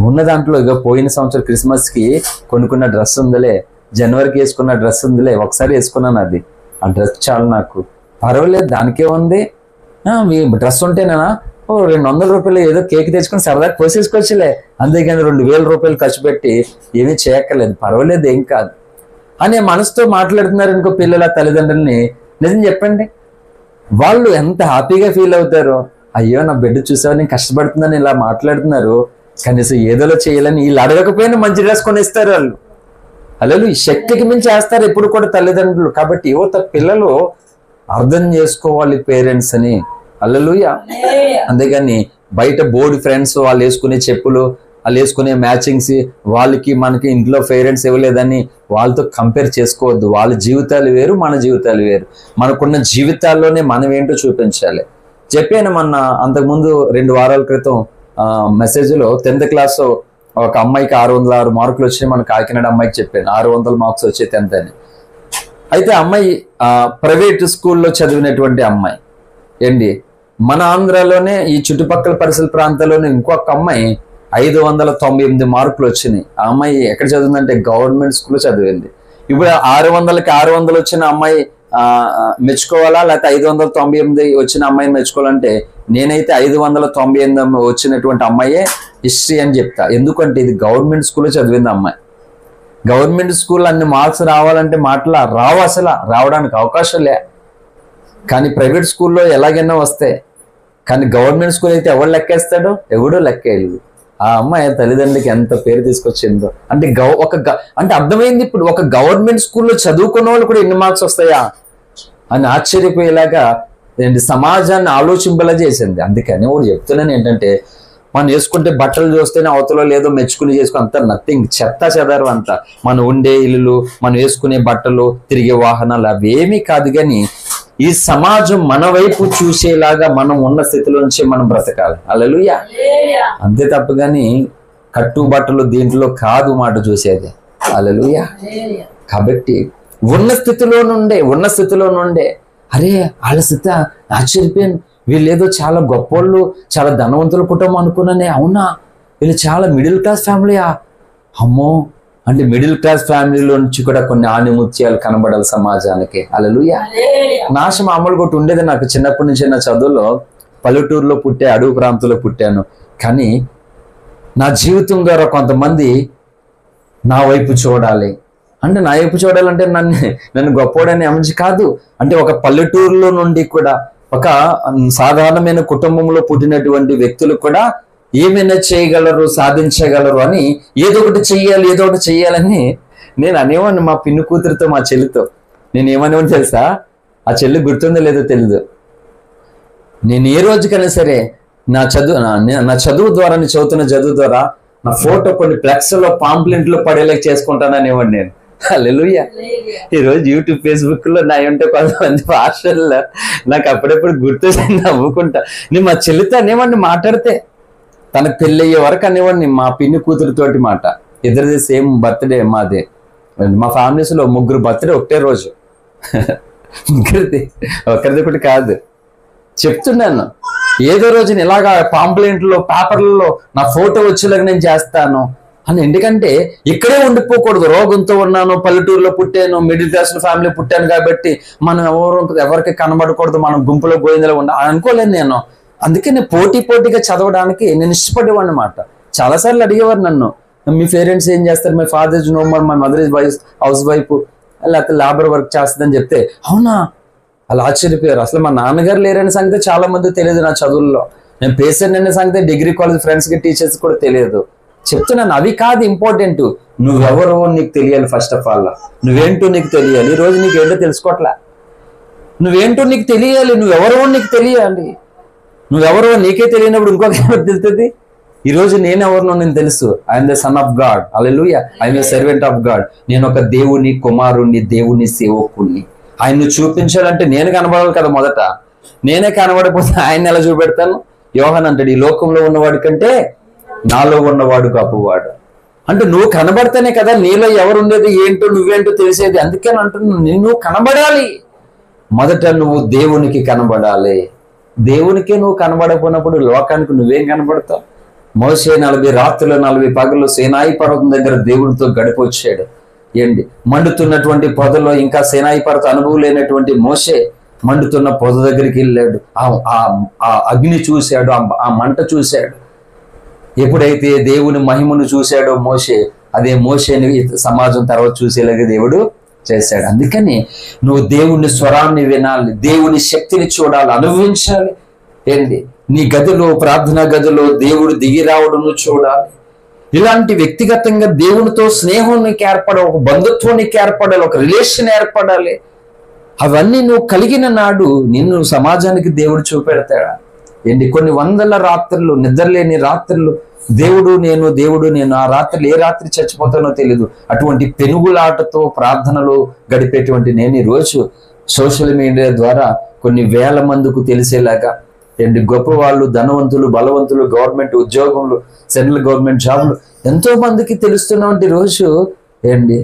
ఉన్న దాంట్లో ఇక పోయిన సంవత్సరం క్రిస్మస్కి కొనుక్కున్న డ్రెస్ ఉందిలే, జనవరికి వేసుకున్న డ్రెస్ ఉందిలే, ఒకసారి వేసుకున్నాను, అది ఆ డ్రెస్ చాలు నాకు, పర్వాలేదు, దానికే ఉంది. మీ డ్రెస్ ఉంటేనా 200 రూపాయలు ఏదో కేక్ తెచ్చుకొని సరదాగా పోసేసుకోవచ్చులే, అంతేగాని 2,000 రూపాయలు ఖర్చు పెట్టి ఏమీ చేయక్కర్లేదు, పర్వాలేదు, ఏం కాదు అనే మనసుతో మాట్లాడుతున్నారు ఇంకో పిల్లల తల్లిదండ్రుల్ని. నిజం చెప్పండి, వాళ్ళు ఎంత హ్యాపీగా ఫీల్ అవుతారో. అయ్యో నా బిడ్డ చూసావు నేను కష్టపడుతుందని ఇలా మాట్లాడుతున్నారు, కనీసం ఏదోలో చేయాలని వీళ్ళు అడగకపోయినా మంచి డ్రెస్ కొనిస్తారు వాళ్ళు. అలా శక్తికి మించి చేస్తారు ఎప్పుడు కూడా తల్లిదండ్రులు. కాబట్టి యువత పిల్లలు అర్థం చేసుకోవాలి పేరెంట్స్ అని. హల్లెలూయా. అంతేగాని బయట బోర్డు ఫ్రెండ్స్ వాళ్ళు వేసుకునే చెప్పులు, వాళ్ళు వేసుకునే మ్యాచింగ్స్, వాళ్ళకి మనకి ఇంట్లో పేరెంట్స్ ఇవ్వలేదని వాళ్ళతో కంపేర్ చేసుకోవద్దు. వాళ్ళ జీవితాలు వేరు, మన జీవితాలు వేరు. మనకున్న జీవితాల్లోనే మనం ఏంటో చూపించాలి. చెప్పాను మొన్న, అంతకుముందు 2 వారాల క్రితం మెసేజ్లో 10th క్లాస్ ఒక అమ్మాయికి 606 మార్కులు వచ్చినాయి. మన కాకినాడ అమ్మాయికి చెప్పాను 600 మార్క్స్ వచ్చాయి 10th అని. అయితే అమ్మాయి ప్రైవేట్ స్కూల్లో చదివినటువంటి అమ్మాయి. మన ఆంధ్రాలోనే ఈ చుట్టుపక్కల పరిసర ప్రాంతాల్లోనే ఇంకొక అమ్మాయి 598 మార్కులు వచ్చినాయి. ఆ అమ్మాయి ఎక్కడ చదివిందంటే గవర్నమెంట్ స్కూల్లో చదివింది. ఇప్పుడు 600కి 600 వచ్చిన అమ్మాయి మెచ్చుకోవాలా, లేకపోతే 598 వచ్చిన అమ్మాయిని మెచ్చుకోవాలంటే నేనైతే 598 వచ్చినటువంటి అమ్మాయే హిస్టరీ అని చెప్తా. ఎందుకంటే ఇది గవర్నమెంట్ స్కూల్లో చదివింది అమ్మాయి. గవర్నమెంట్ స్కూల్ అన్ని మార్క్స్ రావాలంటే మాటలా రావు, అసలు రావడానికి అవకాశం లే. కానీ ప్రైవేట్ స్కూల్లో ఎలాగైనా వస్తాయి. కానీ గవర్నమెంట్ స్కూల్ అయితే ఎవడు లెక్కేస్తాడో? ఎవడో లెక్కేయలేదు. ఆ అమ్మాయి తల్లిదండ్రులకి ఎంత పేరు తీసుకొచ్చిందో. అంటే అంటే అర్థమైంది ఇప్పుడు, ఒక గవర్నమెంట్ స్కూల్లో చదువుకున్న వాళ్ళు కూడా ఎన్ని మార్క్స్ వస్తాయా అని ఆశ్చర్యపోయేలాగా సమాజాన్ని ఆలోచింపేలా చేసింది. అందుకని ఒకటి చెప్తున్నాను ఏంటంటే, మనం వేసుకుంటే బట్టలు చూస్తేనే అవతలో లేదో మెచ్చుకుని చేసుకుని అంత నథింగ్, చెత్త చెదారు అంతా. మనం ఉండే ఇల్లు, మనం వేసుకునే బట్టలు, తిరిగే వాహనాలు అవేమీ కాదు. కానీ ఈ సమాజం మన వైపు చూసేలాగా మనం ఉన్న స్థితిలో నుంచే మనం బ్రతకాలి. హల్లెలూయా. అంతే తప్ప కానీ కట్టుబట్టలు దీంట్లో కాదు మాట చూసేది. హల్లెలూయా. కాబట్టి ఉన్న స్థితిలో నుండే అరే వాళ్ళ స్థితి ఆశ్చర్యపోయాను, వీళ్ళు ఏదో చాలా గొప్పోళ్ళు, చాలా ధనవంతుల కుటుంబం అనుకున్నానే. అవునా, వీళ్ళు చాలా మిడిల్ క్లాస్ ఫ్యామిలీయా? అమ్మో, అంటే మిడిల్ క్లాస్ ఫ్యామిలీలో నుంచి కూడా కొన్ని ఆణిముత్యాలు కనబడాలి సమాజానికి. హల్లెలూయా. నాశ మామూలు కొట్టి ఉండేది నాకు చిన్నప్పటి నుంచి. నా చదువులో పల్లెటూరులో పుట్టే, అడవి ప్రాంతంలో పుట్టాను. కానీ నా జీవితం ద్వారా కొంతమంది నా వైపు చూడాలి. అంటే నా వైపు చూడాలంటే నన్ను గొప్పోడని మంచి కాదు. అంటే ఒక పల్లెటూరులో నుండి కూడా ఒక సాధారణమైన కుటుంబంలో పుట్టినటువంటి వ్యక్తులు కూడా ఏమైనా చేయగలరు, సాధించగలరు అని ఏదో ఒకటి చెయ్యాలని నేను అనేవాడిని. మా పిన్ని కూతురితో, మా చెల్లితో నేను ఏమనేవాడిని తెలుసా? ఆ చెల్లి గుర్తుందో లేదో తెలీదు. నేను ఏ రోజుకైనా సరే నా చదువు ద్వారా, నేను చదువుతున్న చదువు ద్వారా నా ఫోటో కొన్ని ఫ్లెక్స్లో, పాంప్లెంట్లో పడేలా చేసుకుంటాననేవాడిని నేను. హల్లెలూయా. ఈరోజు యూట్యూబ్, ఫేస్బుక్ లో నా ఉంటే కొంతమంది భాషల్లో నాకు అప్పుడప్పుడు గుర్తొచ్చి నవ్వుకుంటా. నేను మా చెల్లితో అనేవాడిని, మాట్లాడితే తనకు పెళ్ళి అయ్యే వరకు అనేవాడిని మా పిన్ని కూతురుతోటి మాట. ఇద్దరిది సేమ్ బర్త్డే మాది. మా ఫ్యామిలీస్ లో 3 బర్త్డే ఒకటే రోజు. ముగ్గురిది, ఒకరిది ఒకటి కాదు. చెప్తున్నాను, ఏదో రోజున ఇలాగా పాంప్లెంట్లో, పేపర్లలో నా ఫోటో వచ్చేలాగా నేను చేస్తాను అని. ఎందుకంటే ఇక్కడే ఉండిపోకూడదు. రోగంతో ఉన్నాను, పల్లెటూరులో పుట్టాను, మిడిల్ క్లాస్ ఫ్యామిలీ పుట్టాను కాబట్టి మనం ఎవరికి కనబడకూడదు, మనం గుంపులో గోయిందలో అనుకోలేను నేను. అందుకే నేను పోటీగా చదవడానికి నేను ఇష్టపడేవాడిని అన్నమాట. చాలాసార్లు అడిగేవారు నన్ను, మీ పేరెంట్స్ ఏం చేస్తారు? My father is no more, my mother is house wife, లేకపోతే లేబర్ వర్క్ చేస్తుందని చెప్తే, అవునా అలా ఆశ్చర్యపోయారు. అసలు మా నాన్నగారు లేరనే సంగతి చాలా మంది తెలియదు నా చదువుల్లో. నేను పేషెంట్ అనే సంగతి డిగ్రీ కాలేజ్ ఫ్రెండ్స్కి, టీచర్స్ కూడా తెలియదు. చెప్తున్నాను, అవి కాదు ఇంపార్టెంట్. నువ్వెవరో నీకు తెలియాలి. ఫస్ట్ ఆఫ్ ఆల్ నువ్వేంటో నీకు తెలియాలి. ఈ రోజు నీకు ఏంటో తెలుసుకోవట్లే. నువ్వేంటో నీకు తెలియాలి, నువ్వెవరో నీకు తెలియాలి. నువ్వెవరో నీకే తెలియనప్పుడు ఇంకొక ఎవరు తెలుస్తుంది? ఈరోజు నేనెవరినో నేను తెలుసు. I'm the son of God. Hallelujah. I'm the servant of God. నేను ఒక దేవుని కుమారుణ్ణి, దేవుని సేవకుణ్ణి. ఆయన్ని చూపించాలంటే నేను కనబడాలి కదా. మొదట నేనే కనబడకపోతే ఆయన ఎలా చూపెడతాను? యోహాన్ అంటాడు, ఈ లోకంలో ఉన్నవాడి కంటే నాలో ఉన్నవాడు గొప్పవాడు. అంటే నువ్వు కనబడితేనే కదా నీలో ఎవరు ఉండేది, ఏంటో నువ్వేంటో తెలిసేది. అందుకే అంటున్నాను, నిన్ను కనబడాలి. మొదట నువ్వు దేవునికి కనబడాలి. దేవునికే నువ్వు కనబడకపోయినప్పుడు లోకానికి నువ్వేం కనబడతావు? మోషే 40 రాత్రులు 40 పగలు సీనాయి పర్వతం దగ్గర దేవుడితో గడిపొచ్చాడు. ఏంటి మండుతున్నటువంటి పొదలో, ఇంకా సీనాయి పర్వత అనుభవం లేనటువంటి మోషే మండుతున్న పొద దగ్గరికి వెళ్ళాడు. ఆ అగ్ని చూశాడు, ఆ మంట చూశాడు. ఎప్పుడైతే దేవుని మహిమను చూశాడో మోషే, అదే మోషేని సమాజం తర్వాత చూసేలాగా దేవుడు చేశాడు. అందుకని నువ్వు దేవుని స్వరాన్ని వినాలి, దేవుని శక్తిని చూడాలి, అనుభవించాలి. ఏంటి నీ గదిలో, ప్రార్థనా గదిలో దేవుడు దిగి రావడం చూడాలి. ఇలాంటి వ్యక్తిగతంగా దేవునితో స్నేహం నీకు ఏర్పడాలి, ఒక బంధుత్వం నీకు ఏర్పడాలి, ఒక రిలేషన్ ఏర్పడాలి. అవన్నీ నువ్వు కలిగిన నాడు నిన్ను సమాజానికి దేవుడు చూపెడతాడా? ఏంటి కొన్ని వందల రాత్రులు, నిద్రలేని రాత్రులు, దేవుడు నేను ఆ రాత్రులు ఏ రాత్రి చచ్చిపోతానో తెలీదు. అటువంటి పెనుగులాటతో ప్రార్థనలు గడిపేటువంటి నేను ఈరోజు సోషల్ మీడియా ద్వారా కొన్ని వేల మందికి తెలిసేలాగా, ఏంటి గొప్ప వాళ్ళు, ధనవంతులు, బలవంతులు, గవర్నమెంట్ ఉద్యోగంలో, సెంట్రల్ గవర్నమెంట్ జాబ్లు ఎంతో మందికి తెలుస్తున్నటువంటి రోజు ఏంటి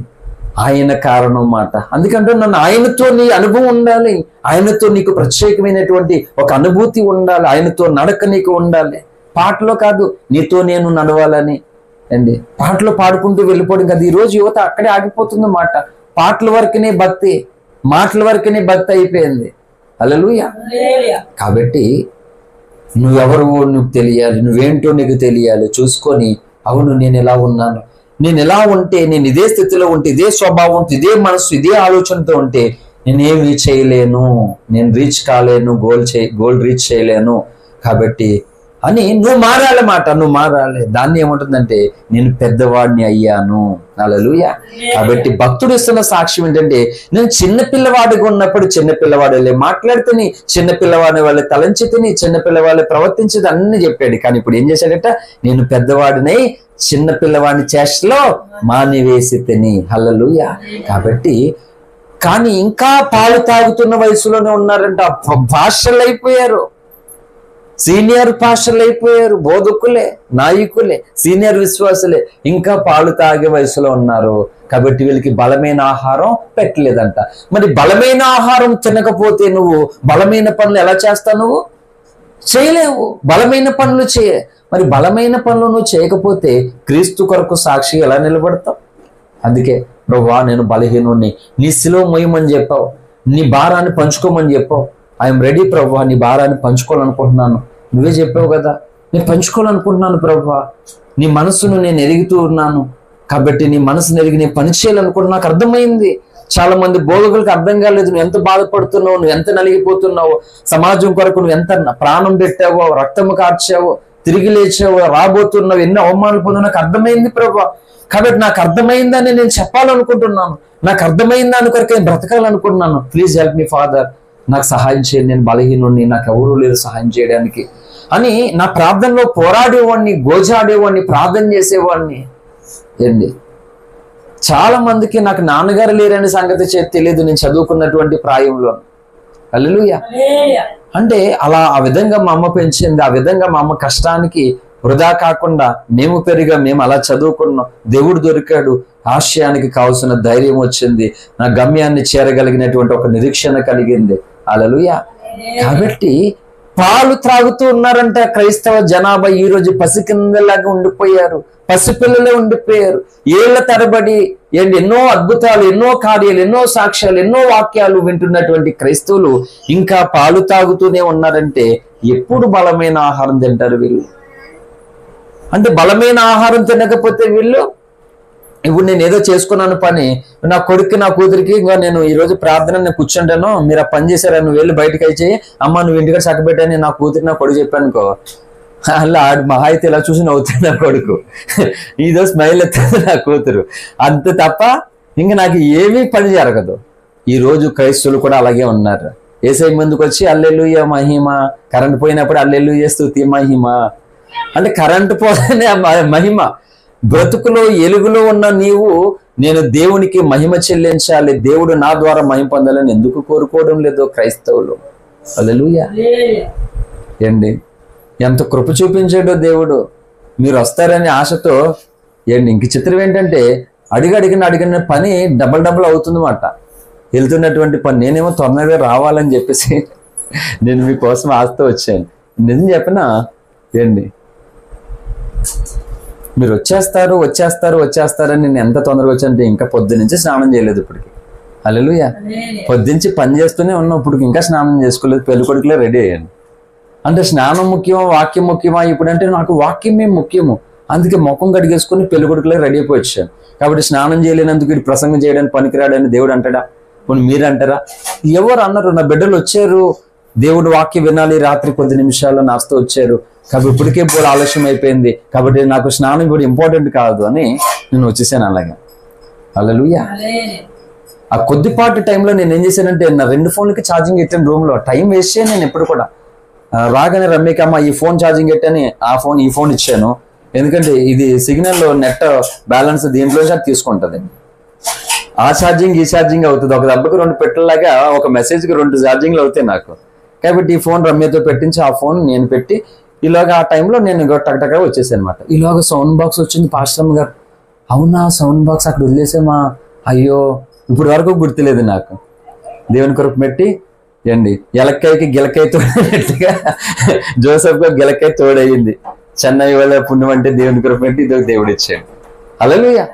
ఆయన కారణం మాట. అందుకంటే నన్ను ఆయనతో నీ అనుభవం ఉండాలి, ఆయనతో నీకు ప్రత్యేకమైనటువంటి ఒక అనుభూతి ఉండాలి, ఆయనతో నడక నీకు ఉండాలి. పాటలో కాదు, నీతో నేను నడవాలని అండి పాటలు పాడుకుంటూ వెళ్ళిపోవడం కదా. ఈరోజు యువత అక్కడే ఆగిపోతుంది మాట. పాటల వరకునే భక్తి, మాటల వరకునే భక్తి అయిపోయింది. హల్లెలూయా. కాబట్టి నువ్వెవరు నువ్వు తెలియాలి, నువ్వేంటో నీకు తెలియాలి. చూసుకొని అవును నేను ఎలా ఉన్నాను, నేను ఎలా ఉంటే, నేను ఇదే స్థితిలో ఉంటే, ఇదే స్వభావంతో, ఇదే మనసు, ఇదే ఆలోచనతో ఉంటే నేనేమి చేయలేను, నేను రీచ్ కాలేను, గోల్ రీచ్ చేయలేను. కాబట్టి అని నువ్వు మారాలన్నమాట, నువ్వు మారాలి. దాన్ని ఏముంటుందంటే నేను పెద్దవాడిని అయ్యాను. హల్లెలూయా. కాబట్టి భక్తుడు ఇస్తున్న సాక్ష్యం ఏంటంటే నేను చిన్నపిల్లవాడిగా ఉన్నప్పుడు చిన్నపిల్లవాడు మాట్లాడితేని, చిన్నపిల్లవాడిని వాళ్ళ తలంచితేని, చిన్నపిల్లవాళ్ళు ప్రవర్తించేది అన్ని చెప్పాడు. కానీ ఇప్పుడు ఏం చేశాడట, నేను పెద్దవాడినై చిన్నపిల్లవాడిని చేష్టలో మానివేసి తిని. హల్లెలూయా. కాబట్టి కానీ ఇంకా పాలు తాగుతున్న వయసులోనే ఉన్నారంట. భాషలు అయిపోయారు, సీనియర్ పాస్టర్లు అయిపోయారు, బోధకులే, నాయకులే, సీనియర్ విశ్వాసులే, ఇంకా పాలు తాగే వయసులో ఉన్నారు. కాబట్టి వీళ్ళకి బలమైన ఆహారం పెట్టలేదంట. మరి బలమైన ఆహారం తినకపోతే నువ్వు బలమైన పనులు ఎలా చేస్తావు? నువ్వు చేయలేవు, బలమైన పనులు మరి బలమైన పనులు నువ్వు చేయకపోతే క్రీస్తు కొరకు సాక్షి ఎలా నిలబడతావు? అందుకే ప్రభువా నేను బలహీనుణ్ణి, నీ సిలువ మోయమని చెప్పావు, నీ భారాన్ని పంచుకోమని చెప్పావు. ఐఎమ్ రెడీ ప్రభువా, నీ భారాన్ని పంచుకోవాలనుకుంటున్నాను. నువ్వే చెప్పావు కదా, నేను పంచుకోవాలనుకుంటున్నాను ప్రభువా. నీ మనసును నేను ఎరుగుతూ ఉన్నాను, కాబట్టి నీ మనసును ఎరిగి నేను పని చేయాలనుకుంటున్నా. నాకు అర్థమైంది. చాలా మంది బోధకులకు అర్థం కాలేదు. నువ్వు ఎంత బాధపడుతున్నావు, నువ్వు ఎంత నలిగిపోతున్నావు, సమాజం కొరకు నువ్వు ఎంత ప్రాణం పెట్టావో, రక్తము కార్చావో, తిరిగి లేచావో, రాబోతున్నావు, ఎన్నో అవమానాలు పొందావు. నాకు అర్థమైంది ప్రభువా. కాబట్టి నాకు అర్థమైందని నేను చెప్పాలనుకుంటున్నాను, నాకు అర్థమైన దాని కొరకు నేను బ్రతకాలనుకుంటున్నాను. ప్లీజ్ హెల్ప్ మీ ఫాదర్, నాకు సహాయం చేయండి, నేను బలహీనుడిని, నాకు ఎవరూ లేరు సహాయం చేయడానికి అని నా ప్రార్థనలో పోరాడేవాడిని, గోజాడేవాడిని, ప్రార్థన చేసేవాడిని. ఏంటి చాలా మందికి నాకు నాన్నగారు లేరనే సంగతి తెలియదు నేను చదువుకున్నటువంటి ప్రాయంలో. హల్లెలూయా. అంటే అలా ఆ విధంగా మా అమ్మ పెంచింది, ఆ విధంగా మా అమ్మ కష్టానికి వృధా కాకుండా మేము పెరిగా, మేము అలా చదువుకున్నాం. దేవుడు దొరికాడు, ఆశయానికి కావాల్సిన ధైర్యం వచ్చింది, నా గమ్యాన్ని చేరగలిగినటువంటి ఒక నిరీక్షణ కలిగింది. హల్లెలూయా. కాబట్టి పాలు త్రాగుతూ ఉన్నారంటే క్రైస్తవ జనాభా ఈ రోజు పసికిందలాగా ఉండిపోయారు, పసిపిల్లలే ఉండిపోయారు. ఏళ్ల తరబడి ఎన్నో అద్భుతాలు, ఎన్నో కార్యాలు, ఎన్నో సాక్ష్యాలు, ఎన్నో వాక్యాలు వింటున్నటువంటి క్రైస్తవులు ఇంకా పాలు తాగుతూనే ఉన్నారంటే ఎప్పుడు బలమైన ఆహారం తింటారు వీళ్ళు? అంటే బలమైన ఆహారం తినకపోతే వీళ్ళు, ఇప్పుడు నేను ఏదో చేసుకున్నాను పని, నా కొడుకు నా కూతురికి ఇంకా నేను ఈరోజు ప్రార్థన నేను కూర్చుంటాను, మీరు ఆ పని చేశారా, నువ్వు వెళ్ళి బయటకు అయిచేయి, అమ్మ నువ్వు ఇంటికి చక్కబెట్టని నా కూతురికి నా కొడుకు చెప్పాను అనుకో, అలా మహా అయితే ఇలా చూసి నవ్వుతుంది నా కొడుకు, ఇదో స్మైల్ ఎత్తుంది నా కూతురు, అంత తప్ప ఇంకా నాకు ఏమీ పని జరగదు. ఈ రోజు క్రైస్తవులు కూడా అలాగే ఉన్నారు. యేసయ్య ముందుకు వచ్చి హల్లెలూయా మహిమ, కరెంట్ పోయినప్పుడు హల్లెలూయా స్తుతి మహిమ అంటే కరెంటు పోతేనే మహిమ. బ్రతుకులో ఎలుగులో ఉన్న నీవు నేను దేవునికి మహిమ చెల్లించాలి, దేవుడు నా ద్వారా మహిమ పొందాలని ఎందుకు కోరుకోవడం లేదో క్రైస్తవులు? హల్లెలూయా. ఏండి ఎంత కృప చూపించాడో దేవుడు. మీరు వస్తారనే ఆశతో ఏంటి ఇంక చిత్రం ఏంటంటే అడిగిన పని డబల్ అవుతుందన్నమాట. వెళ్తున్నటువంటి పని నేనేమో తొందరగా రావాలని చెప్పేసి నేను మీకోసం ఆశతో వచ్చాను. నిజం చెప్పినా ఏంటి మీరు వచ్చేస్తారని నేను ఎంత తొందరగా వచ్చానంటే ఇంకా పొద్దునుంచి స్నానం చేయలేదు ఇప్పటికి. హల్లెలూయా. పొద్దుంచి పని చేస్తూనే ఉన్నాం, ఇప్పుడు ఇంకా స్నానం చేసుకోలేదు, పెళ్లి కొడుకులే రెడీ అయ్యాను. అంటే స్నానం ముఖ్యమా వాక్యం ముఖ్యమా? ఇప్పుడంటే నాకు వాక్యమే ముఖ్యము, అందుకే ముఖం కడిగేసుకుని పెళ్లి కొడుకులే రెడీ అయిపోయి వచ్చాను. కాబట్టి స్నానం చేయలేనందుకు ఇది ప్రసంగం చేయడానికి పనికిరాడని దేవుడు అంటాడా? పోనీ మీరు అంటారా? ఎవరు అన్నారు? నా బిడ్డలు వచ్చారు, దేవుడు వాక్యం వినాలి, రాత్రి కొద్ది నిమిషాల్లో నాస్తో వచ్చారు, కాబట్టి ఇప్పటికే పోలు ఆలస్యం అయిపోయింది, కాబట్టి నాకు స్నానం ఇప్పుడు ఇంపార్టెంట్ కాదు అని నేను వచ్చేసాను. అలాగే హల్లెలూయా. ఆ కొద్దిపాటి టైంలో నేను ఏం చేశానంటే నా 2 ఫోన్లకి ఛార్జింగ్ పెట్టాను రూమ్లో. టైం వేస్ట్ చేయను నేను ఎప్పుడు కూడా. రాగానే రమ్యకమ్మ ఈ ఫోన్ ఛార్జింగ్ పెట్టని ఈ ఫోన్ ఇచ్చాను, ఎందుకంటే ఇది సిగ్నల్ నెట్ బ్యాలెన్స్ దీంట్లోంచి అది తీసుకుంటుంది. ఆ ఛార్జింగ్ ఈ ఛార్జింగ్ అవుతుంది, ఒక దెబ్బకి 2 పెట్టలాగా ఒక మెసేజ్కి 2 ఛార్జింగ్లు అవుతాయి నాకు. కాబట్టి ఈ ఫోన్ రమ్యతో పెట్టించి ఆ ఫోన్ నేను పెట్టి ఇలాగా ఆ టైంలో నేను టక్టగా వచ్చేసాను అనమాట. ఇలాగ సౌండ్ బాక్స్ వచ్చింది. పాస్టర్ గారు అవునా సౌండ్ బాక్స్ అక్కడ వదిలేసామా? అయ్యో ఇప్పుడు వరకు గుర్తులేదు నాకు. దేవుని కొరకు పెట్టి ఎలక్కాయకి గిలకాయ తోడైనట్టుగా జోసెఫ్ గా గిలకాయ తోడయింది. చెన్నై వాళ్ళ పుణ్యం అంటే దేవుని కొరకు పెట్టి ఇదో దేవుడు ఇచ్చాడు. హల్లెలూయా.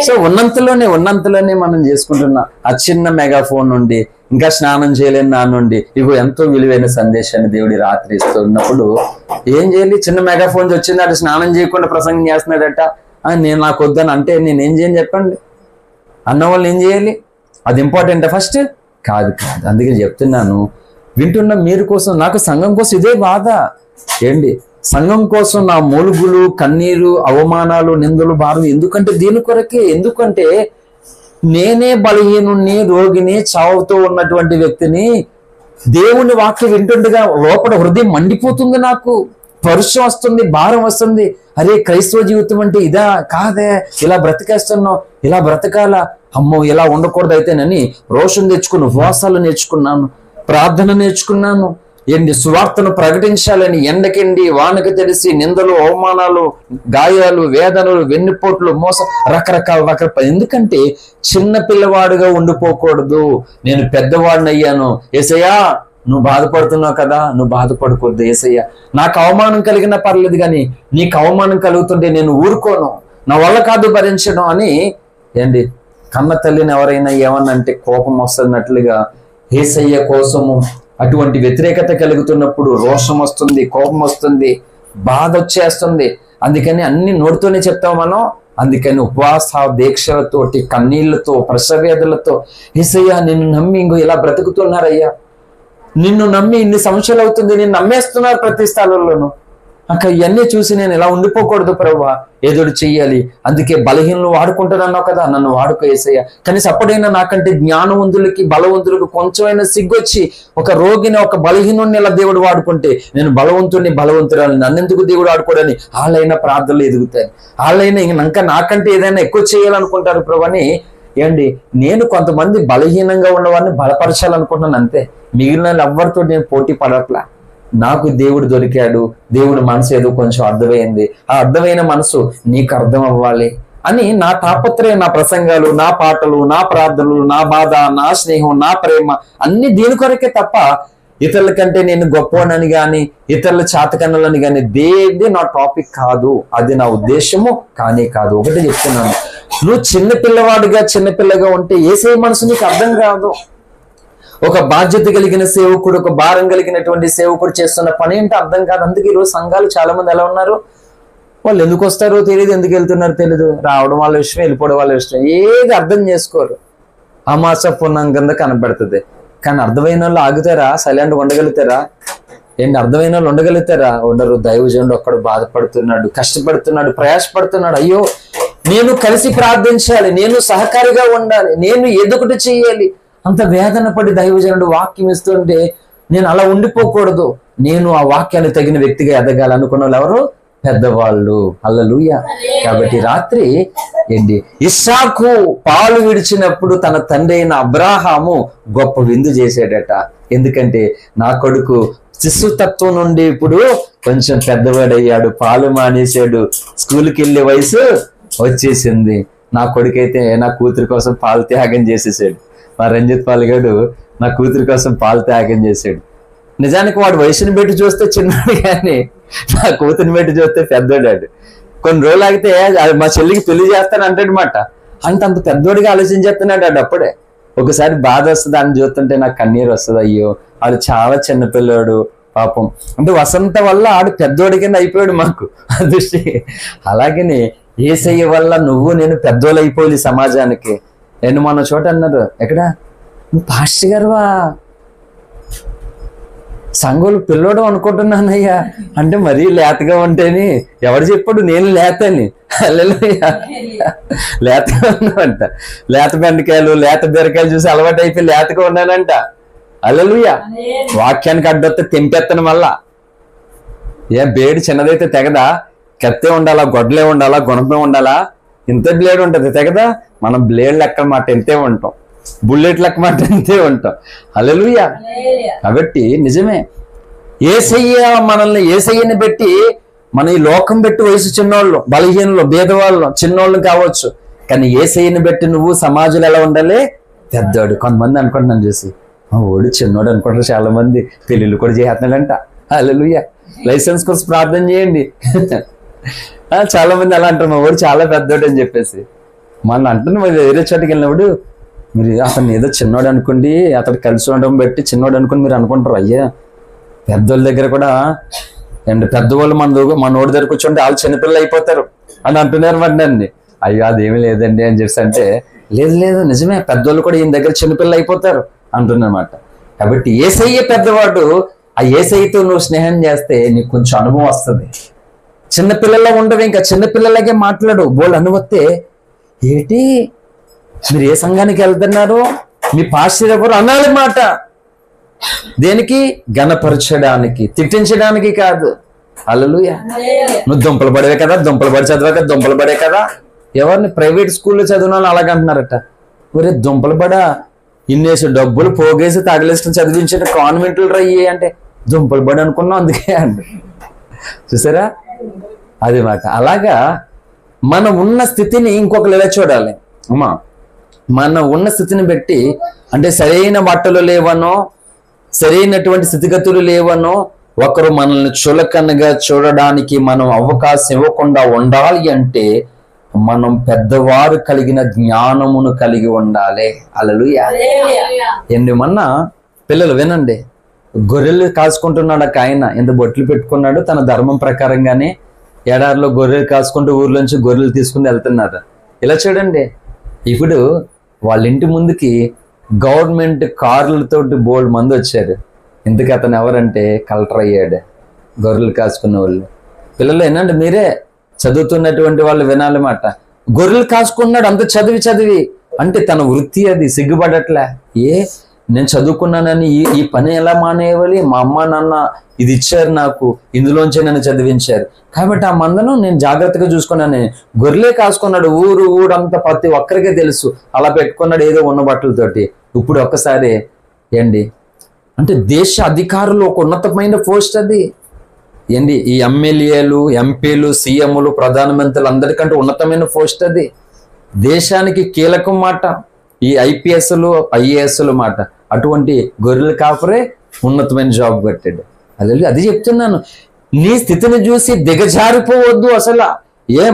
సో ఉన్నంతలోనే మనం చేసుకుంటున్నాం. ఆ చిన్న మెగాఫోన్ నుండి, ఇంకా స్నానం చేయలేని నా నుండి ఇగో ఎంతో విలువైన సందేశాన్ని దేవుడి రాత్రి ఇస్తున్నప్పుడు ఏం చేయాలి? చిన్న మెగాఫోన్ వచ్చింది, అటు స్నానం చేయకుండా ప్రసంగం చేస్తున్నాడట, నేను నాకు వద్దని అంటే నేనేం చేయని చెప్పండి? అన్న వాళ్ళు ఏం చేయాలి? అది ఇంపార్టెంటా ఫస్ట్? కాదు. అందుకే చెప్తున్నాను, వింటున్న మీరు కోసం, నాకు సంఘం కోసం ఇదే బాధ ఏంటి? సంఘం కోసం నా మూలుగులు, కన్నీరు, అవమానాలు, నిందలు, భారం. ఎందుకంటే దీని కొరకే. ఎందుకంటే నేనే బలహీనుణ్ణి, రోగిని, చావుతో ఉన్నటువంటి వ్యక్తిని. దేవుని వాక్యం వింటుండగా లోపల హృదయం మండిపోతుంది, నాకు పరుషం వస్తుంది, భారం వస్తుంది. అరే క్రైస్తవ జీవితం అంటే ఇదా? కాదే, ఇలా బ్రతికేస్తున్నావు, ఇలా బ్రతకాల, అమ్మో ఇలా ఉండకూడదు అయితేనని రోషం తెచ్చుకుని ఉపవాసాలు నేర్చుకున్నాను, ప్రార్థన నేర్చుకున్నాను. సువార్తను ప్రకటించాలని ఎండకెండి వానకి తెలిసి నిందలు, అవమానాలు, గాయాలు, వేదనలు, వెన్నుపోట్లు, మోసం, రకరకాల. ఎందుకంటే చిన్న పిల్లవాడుగా ఉండిపోకూడదు. నేను పెద్దవాడిని అయ్యాను. యేసయ్యా నువ్వు బాధపడుతున్నావు కదా, నువ్వు బాధపడకూడదు యేసయ్యా. నాకు అవమానం కలిగినా పర్లేదు, కానీ నీకు అవమానం కలుగుతుంటే నేను ఊరుకోను, నా వల్ల కాదు భరించడం అని. కన్న తల్లిని ఎవరైనా ఏమన్నంటే కోపం వస్తున్నట్లుగా యేసయ్య కోసము అటువంటి వ్యతిరేకత కలుగుతున్నప్పుడు రోషం వస్తుంది, కోపం వస్తుంది, బాధ వచ్చేస్తుంది. అందుకని అన్ని నోటితోనే చెప్తాం మనం. అందుకని ఉపవాస దీక్షలతోటి, కన్నీళ్లతో, ప్రసవేదలతో, యేసయ్యా నిన్ను నమ్మి ఇంకో ఇలా బ్రతుకుతున్నారయ్యా, నిన్ను నమ్మి ఇన్ని సంవత్సరాలు అవుతుంది, నిన్ను నమ్మేస్తున్నారు ప్రతి స్థలంలోనూ. అక్క ఇవన్నీ చూసి నేను ఇలా ఉండిపోకూడదు ప్రభువా, ఏదోడు చెయ్యాలి. అందుకే బలహీనలు వాడుకుంటానన్నావు కదా, నన్ను వాడుకో యేసయ్యా. కనీసం అప్పుడైనా నాకంటే జ్ఞానవంతులకి, బలవంతులకు కొంచెమైనా సిగ్గొచ్చి ఒక రోగిని, ఒక బలహీనుని ఇలా దేవుడు వాడుకుంటే నేను బలవంతురాలని, నన్నెందుకు దేవుడు ఆడుకోడని వాళ్ళైనా ప్రార్థనలు ఎదుగుతాయి. వాళ్ళైనా ఇంకా నాకంటే ఏదైనా ఎక్కువ చేయాలనుకుంటారు ప్రభు అని. నేను కొంతమంది బలహీనంగా ఉన్నవాడిని బలపరచాలనుకుంటున్నాను అంతే. మిగిలిన ఎవరితో నేను పోటీ పడట్లా. నాకు దేవుడు దొరికాడు, దేవుడు మనసు ఏదో కొంచెం అర్థమైంది. ఆ అర్థమైన మనసు నీకు అర్థం అవ్వాలి అని నా తాపత్రయం, నా ప్రసంగాలు, నా పాటలు, నా ప్రార్థనలు, నా బాధ, నా స్నేహం, నా ప్రేమ అన్ని దీని కొరకే తప్ప ఇతరుల కంటే నేను గొప్పవాడిని కానీ, ఇతరుల చాతకన్నులని కానీ దేది నా టాపిక్ కాదు. అది నా ఉద్దేశము కానీ కాదు. ఒకటి చెప్తున్నాను, నువ్వు చిన్నపిల్లగా ఉంటే యేసయ్య మనసు నీకు అర్థం కాదు. ఒక బాధ్యత కలిగిన సేవకుడు, ఒక భారం కలిగినటువంటి సేవకుడు చేస్తున్న పని ఏంటో అర్థం కాదు. అందుకే ఈరోజు సంఘాలు చాలా మంది ఎలా ఉన్నారు? వాళ్ళు ఎందుకు వస్తారో తెలియదు, ఎందుకు వెళ్తున్నారో తెలియదు, రావడం వాళ్ళ ఇష్టం, వెళ్ళిపోవడం వాళ్ళ ఇష్టం, ఏది అర్థం చేసుకోరు. అమాస పుణ్యం కింద కనబడుతుంది. కానీ అర్థమైన వాళ్ళు ఆగుతారా? సైలెంట్ ఉండగలుగుతారా? అర్థమైన వాళ్ళు ఉండగలుగుతారా? ఉండరు. దైవజనుడు ఒక్కడు బాధపడుతున్నాడు, కష్టపడుతున్నాడు, ప్రయాసపడుతున్నాడు. అయ్యో నేను కలిసి ప్రార్థించాలి, నేను సహకారిగా ఉండాలి, నేను ఏదొకటి చెయ్యాలి. అంత వేదన పడి దైవజనుడు వాక్యం ఇస్తుంటే నేను అలా ఉండిపోకూడదు, నేను ఆ వాక్యాన్ని తగిన వ్యక్తిగా ఎదగాలనుకున్న వాళ్ళు ఎవరు? పెద్దవాళ్ళు. హల్లెలూయా. కాబట్టి రాత్రి ఇస్సాకు పాలు విడిచినప్పుడు తన తండ్రి అయిన అబ్రాహాము గొప్ప విందు చేశాడట. ఎందుకంటే నా కొడుకు శిశుతత్వం నుండి ఇప్పుడు కొంచెం పెద్దవాడయ్యాడు, పాలు మానేశాడు, స్కూల్కి వెళ్ళే వయసు వచ్చేసింది. నా కొడుకైతే నా కూతురి కోసం పాలు త్యాగం చేసేసాడు. మా రంజిత్ పాల్గాడు నా కూతురి కోసం పాలు త్యాగం చేశాడు. నిజానికి వాడు వయసుని పెట్టి చూస్తే చిన్నాడు, కానీ నా కూతురిని పెట్టి చూస్తే పెద్దోడాడు. కొన్ని రోజులు ఆగితే మా చెల్లికి పెళ్లి చేస్తాను అంటాడనమాట. అంత పెద్దోడిగా ఆలోచించేస్తున్నాడు ఆడు. అప్పుడే ఒకసారి బాధ వస్తుంది, అని చూస్తుంటే నాకు కన్నీరు వస్తుంది. అయ్యో ఆడు చాలా చిన్నపిల్లాడు పాపం. అంటే వసంత వల్ల ఆడు పెద్దోడి కింద అయిపోయాడు మాకు దృష్టి. అలాగనే యేసయ్య వల్ల నువ్వు నేను పెద్దోళ్ళు అయిపోయి సమాజానికి. మొన్న చోట అన్నారు, ఎక్కడ నువ్వు పాస్టర్ గారువా, సంఘోలు పిల్లోడు అనుకుంటున్నానయ్యా అంటే మరీ లేతగా ఉంటేని ఎవడు చెప్పాడు నేను లేతని? లేతగా ఉన్నానంట. లేత బెండకాయలు, లేత బీరకాయలు చూసి అలవాటు అయిపోయి లేతగా ఉన్నానంట. హల్లెలూయా. వాక్యానికి అడ్డొస్తే తెంపెత్తను మళ్ళా. బేడి చిన్నదైతే తెగదా? కత్తే ఉండాలా, గొడ్డలే ఉండాలా, గుణపే ఉండాలా? ఇంత బ్లేడ్ ఉంటుంది తెగదా? మనం బ్లేడ్ లెక్క మాట ఎంతే ఉంటాం, బుల్లెట్ లెక్క మాట ఎంతే ఉంటాం. హల్లెలూయా. కాబట్టి నిజమే, యేసయ్య మనల్ని, యేసయ్యని పెట్టి మన ఈ లోకం పెట్టి వయసు చిన్నోళ్ళు, బలహీనలు, భేదవాళ్ళు, చిన్నోళ్ళు కావచ్చు. కానీ యేసయ్యని పెట్టి నువ్వు సమాజంలో ఎలా ఉండాలి? పెద్దోడు. కొంతమంది అనుకుంటున్నాను చూసి, ఓడు చిన్నోడు అనుకుంటారు చాలా మంది. పెళ్ళిళ్ళు కూడా చేస్తున్నాడంట. హల్లెలూయా. లైసెన్స్ కోసం ప్రార్థన చేయండి. చాలా మంది అలా అంటారు, మా వాడు చాలా పెద్దోడు అని చెప్పేసి. మన అంటున్నా మరి వేరే చోటుకి వెళ్ళినప్పుడు మీరు అతను ఏదో చిన్నోడు అనుకోండి, అతడు కలిసి ఉండడం బట్టి చిన్నోడు అనుకుని మీరు అనుకుంటారు. అయ్యా పెద్దోళ్ళ దగ్గర కూడా అండ్ పెద్దవాళ్ళు మనోడి దగ్గర కూర్చుంటే వాళ్ళు చిన్నపిల్లలు అయిపోతారు అని అంటున్నారు మరి నన్ను. అయ్యో అదేమీ లేదండి అని చెప్పి అంటే, లేదు లేదు నిజమే, పెద్దోళ్ళు కూడా ఈయన దగ్గర చిన్నపిల్లలు అయిపోతారు అంటున్నమాట. కాబట్టి యేసయ్య పెద్దవాడు, ఆ యేసయ్యతో నువ్వు స్నేహం చేస్తే నీకు కొంచెం అనుభవం వస్తుంది. చిన్నపిల్లల్లో ఉండవు, ఇంకా చిన్నపిల్లలకే మాట్లాడు. బోళ్ళు అనువస్తే ఏంటి మీరు ఏ సంఘానికి వెళ్తున్నారు, మీ పాస్టర్ ఎవరు అనాలి మాట. దేనికి? గణపరచడానికి, తిట్టించడానికి కాదు. హల్లెలూయా. నువ్వు దుంపలు పడేవే కదా, దుంపలు పడి చదివాక దుంపలు పడే కదా. ఎవరిని? ప్రైవేట్ స్కూల్లో చదివిన వాళ్ళు అలాగంటున్నారట. ఒరే దుంపలు పడా, ఇన్నేసి డబ్బులు పోగేసి తగిలేసుకుని చదివించే కాన్వెంట్లు రయ్యి అంటే దుంపలు పడి అనుకున్నాం అందుకే అండి. చూసారా అది మాట. అలాగా మనం ఉన్న స్థితిని ఇంకొకరు ఎలా చూడాలి అమ్మా. మనం ఉన్న స్థితిని బట్టి, అంటే సరైన బట్టలు లేవనో సరైనటువంటి స్థితిగతులు లేవనో ఒకరు మనల్ని చులకనగా చూడడానికి మనం అవకాశం ఇవ్వకుండా ఉండాలి అంటే మనం పెద్దవారు కలిగిన జ్ఞానమును కలిగి ఉండాలి. హల్లెలూయా. మొన్న పిల్లలు వినండి, గొర్రెలు కాసుకుంటున్నాడు ఒక ఆయన, ఎంత బొట్లు పెట్టుకున్నాడు, తన ధర్మం ప్రకారంగానే ఎడారిలో గొర్రెలు కాసుకుంటూ ఊర్లోంచి గొర్రెలు తీసుకుని వెళ్తున్నారు. ఇలా చూడండి, ఇప్పుడు వాళ్ళ ఇంటి ముందుకి గవర్నమెంట్ కార్లతోటి బోల్డ్ మంది వచ్చారు. ఇంతకు అతను ఎవరంటే కలెక్టర్ అయ్యాడు. గొర్రెలు కాసుకున్న వాళ్ళు. పిల్లలు ఏనండి, మీరే చదువుతున్నటువంటి వాళ్ళు వినాలన్నమాట. గొర్రెలు కాసుకున్నాడు అంత చదివి అంటే తన వృత్తి అది, సిగ్గుపడట్లే. నేను చదువుకున్నానని ఈ పని ఎలా మానేయాలి, మా అమ్మ నాన్న ఇది ఇచ్చారు నాకు, ఇందులోంచే నన్ను చదివించారు కాబట్టి ఆ మందను నేను జాగ్రత్తగా చూసుకున్నాను. గొర్రెలే కాసుకున్నాడు, ఊరంతా ప్రతి ఒక్కరికే తెలుసు. అలా పెట్టుకున్నాడు ఏదో ఉన్న బట్టలతోటి. ఇప్పుడు ఒక్కసారి అంటే దేశ అధికారులు ఒక ఉన్నతమైన పోస్ట్ అది ఈ ఎమ్మెల్యేలు, ఎంపీలు, సీఎంలు, ప్రధానమంత్రులు అందరికంటే ఉన్నతమైన పోస్ట్ అది. దేశానికి కీలకం మాట ఈ ఐపీఎస్లు, ఐఏఎస్లు మాట. అటువంటి గొర్రెలు కాపురే ఉన్నతమైన జాబ్ కట్టాడు. అది చెప్తున్నాను, నీ స్థితిని చూసి దిగజారిపోవద్దు అసలు.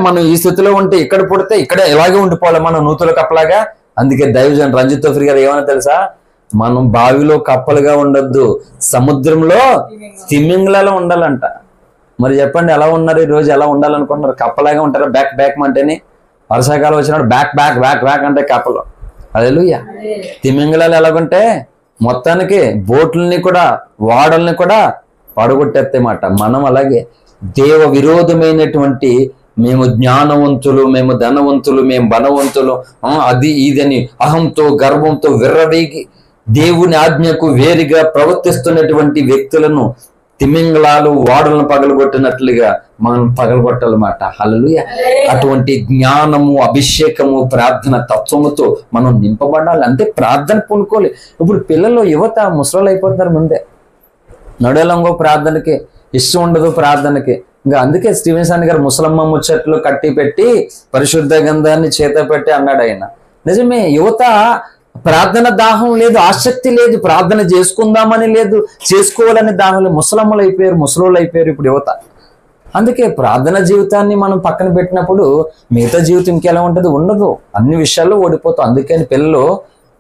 మనం ఈ స్థితిలో ఉంటే ఇక్కడ పుడితే ఇక్కడ ఇలాగే ఉండిపోవాలి మనం నూతుల కప్పలాగా. అందుకే దైవజన్ రంజిత్ తోఫిర్ గారు ఏమన్నా తెలుసా, మనం బావిలో కప్పలుగా ఉండొద్దు, సముద్రంలో తిమింగలాలో ఉండాలంట. మరి చెప్పండి ఎలా ఉన్నారు ఈ రోజు, ఎలా ఉండాలనుకుంటున్నారు? కప్పలాగా ఉంటారా? బ్యాక్ అంటేనే వర్షాకాలం వచ్చినప్పుడు బ్యాక్ అంటే కప్పలు. హల్లెలూయా. తిమింగలాలు ఎలాగుంటే మొత్తానికి బోట్లని కూడా వాడల్ని కూడా పడగొట్టేస్తామాట. మనం అలాగే దేవ విరోధమైనటువంటి మేము జ్ఞానవంతులు, మేము ధనవంతులు, మేము బలవంతులు, అది ఇదని అహంతో గర్వంతో విర్రవీగి దేవుని ఆజ్ఞకు వేరుగా ప్రవర్తిస్తున్నటువంటి వ్యక్తులను తిమింగలాలు వాడలను పగలగొట్టినట్లుగా మనం పగలగొట్టాలన్నమాట. హల్లెలూయా. అటువంటి జ్ఞానము, అభిషేకము, ప్రార్థన తత్వముతో మనం నింపబడాలి. అంటే ప్రార్థన పూనుకోవాలి. ఇప్పుడు పిల్లలు, యువత ముసలు అయిపోతున్నారు. ముందే నడలంగో ప్రార్థనకి ఇష్టం ఉండదు ప్రార్థనకి. ఇంకా అందుకే స్టీవెన్సన్ గారు ముసలమ్మ ముచ్చట్లు కట్టి పెట్టి పరిశుద్ధ గంధాన్ని చేత పెట్టి అన్నాడు ఆయన. నిజమే, యువత ప్రార్థన దాహం లేదు, ఆసక్తి లేదు, ప్రార్థన చేసుకుందామని లేదు, చేసుకోవాలని దాహం లేదు. ముసలమ్మలు అయిపోయారు, ముసలోళ్ళు అయిపోయారు ఇప్పుడు యువత. అందుకే ప్రార్థన జీవితాన్ని మనం పక్కన పెట్టినప్పుడు మిగతా జీవితం ఇంకెలా ఉంటుంది? ఉండదు, అన్ని విషయాల్లో ఓడిపోతాం. అందుకని పిల్లలు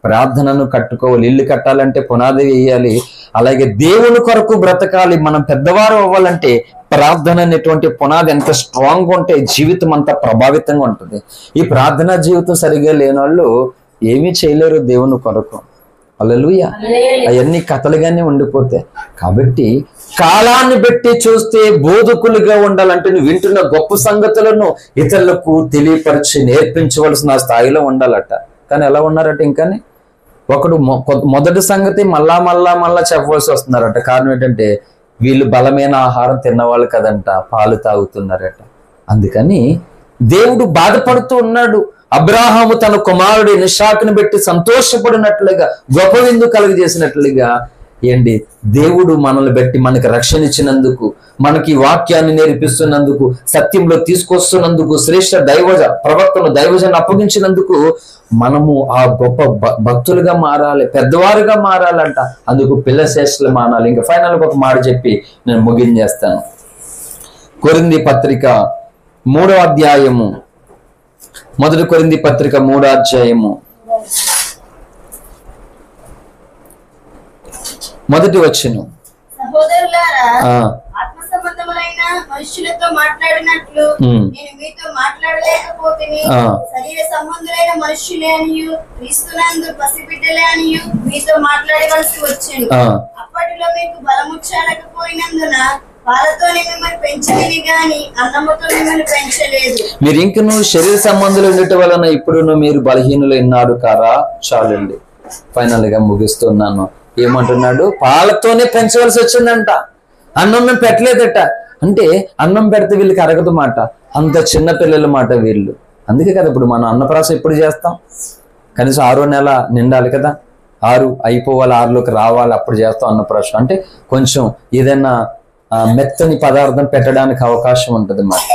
ప్రార్థనను కట్టుకోవాలి. ఇల్లు కట్టాలంటే పునాది వేయాలి, అలాగే దేవుని కొరకు బ్రతకాలి. మనం పెద్దవారు అవ్వాలంటే ప్రార్థన అనేటువంటి పునాది ఎంత స్ట్రాంగ్ ఉంటే జీవితం అంతా ప్రభావితంగా ఉంటుంది. ఈ ప్రార్థనా జీవితం సరిగా లేని వాళ్ళు ఏమీ చేయలేరు దేవుని కొరకు. హల్లెలూయా. అవన్నీ కథలుగానే ఉండిపోతాయి. కాబట్టి కాలాన్ని బట్టి చూస్తే బోధకులుగా ఉండాలంటే నువ్వు వింటున్న గొప్ప సంగతులను ఇతరులకు తెలియపరిచి నేర్పించవలసిన స్థాయిలో ఉండాలట. కానీ ఎలా ఉన్నారట? ఇంకానే ఒకడు మొదటి సంగతి మళ్ళా చెప్పవలసి వస్తున్నారట. కారణం ఏంటంటే వీళ్ళు బలమైన ఆహారం తిన్నవాళ్ళు కదంట, పాలు తాగుతున్నారట. అందుకని దేవుడు బాధపడుతూ ఉన్నాడు. అబ్రాహాము తన కుమారుడు ఇస్సాకును బట్టి సంతోషపడినట్లుగా, గొప్ప విందు కలుగజేసినట్లుగా దేవుడు మనల్ని బట్టి మనకి రక్షణ ఇచ్చినందుకు, మనకి వాక్యాన్ని నేర్పిస్తున్నందుకు, సత్యంలో తీసుకొస్తున్నందుకు, శ్రేష్ఠ ప్రవక్తను దైవజను అప్పగించినందుకు మనము ఆ గొప్ప భక్తులుగా మారాలి, పెద్దవారుగా మారాలంట. అందుకు పిల్ల శ్రేష్ఠలు మానాలి. ఇంకా ఫైనల్ ఒక మాట చెప్పి నేను ముగించేస్తాను. కొరింథీ పత్రిక 3వ అధ్యాయము, 1 కొరింథీ పత్రిక 3వ అధ్యాయము 1వ వచనం. సహోదరులారా, ఆత్మ సంబంధములైన మనుష్యులతో మాట్లాడినట్లు నేను మీతో మాట్లాడలేకపోతేని, శరీర సంబంధులైన మనుష్యులే అనియు క్రీస్తునందు పసిబిడ్డలే అనియు మీతో మాట్లాడవలసి వచ్చెను. అప్పటిలో మీకు బలము చాలకపోయినందున పాలతోనే మిమ్మల్ని పెంచలేని గాని అన్నముతో మిమ్మల్ని పెంచలేదు. మీరు ఇంకను శరీర సంబంధులు ఉండటం వలన ఇప్పుడు మీరు బలహీనులు ఉన్నారు కారా. చాలండి, ఫైనల్ గా ముగిస్తున్నాను. ఏమంటున్నాడు? పాలతోనే పెంచవలసి వచ్చిందంట, అన్నం పెట్టలేదట. అంటే అన్నం పెడితే వీళ్ళకి అరగదు మాట, అంత చిన్న పిల్లల మాట వీళ్ళు. అందుకే కదా ఇప్పుడు మనం అన్నప్రాసం ఎప్పుడు చేస్తాం? కనీసం 6వ నెల నిండాలి కదా, 6 అయిపోవాలి, 6లోకి రావాలి, అప్పుడు చేస్తాం అన్నప్రాసం. అంటే కొంచెం ఏదైనా మెత్తని పదార్థం పెట్టడానికి అవకాశం ఉంటుంది అన్నమాట.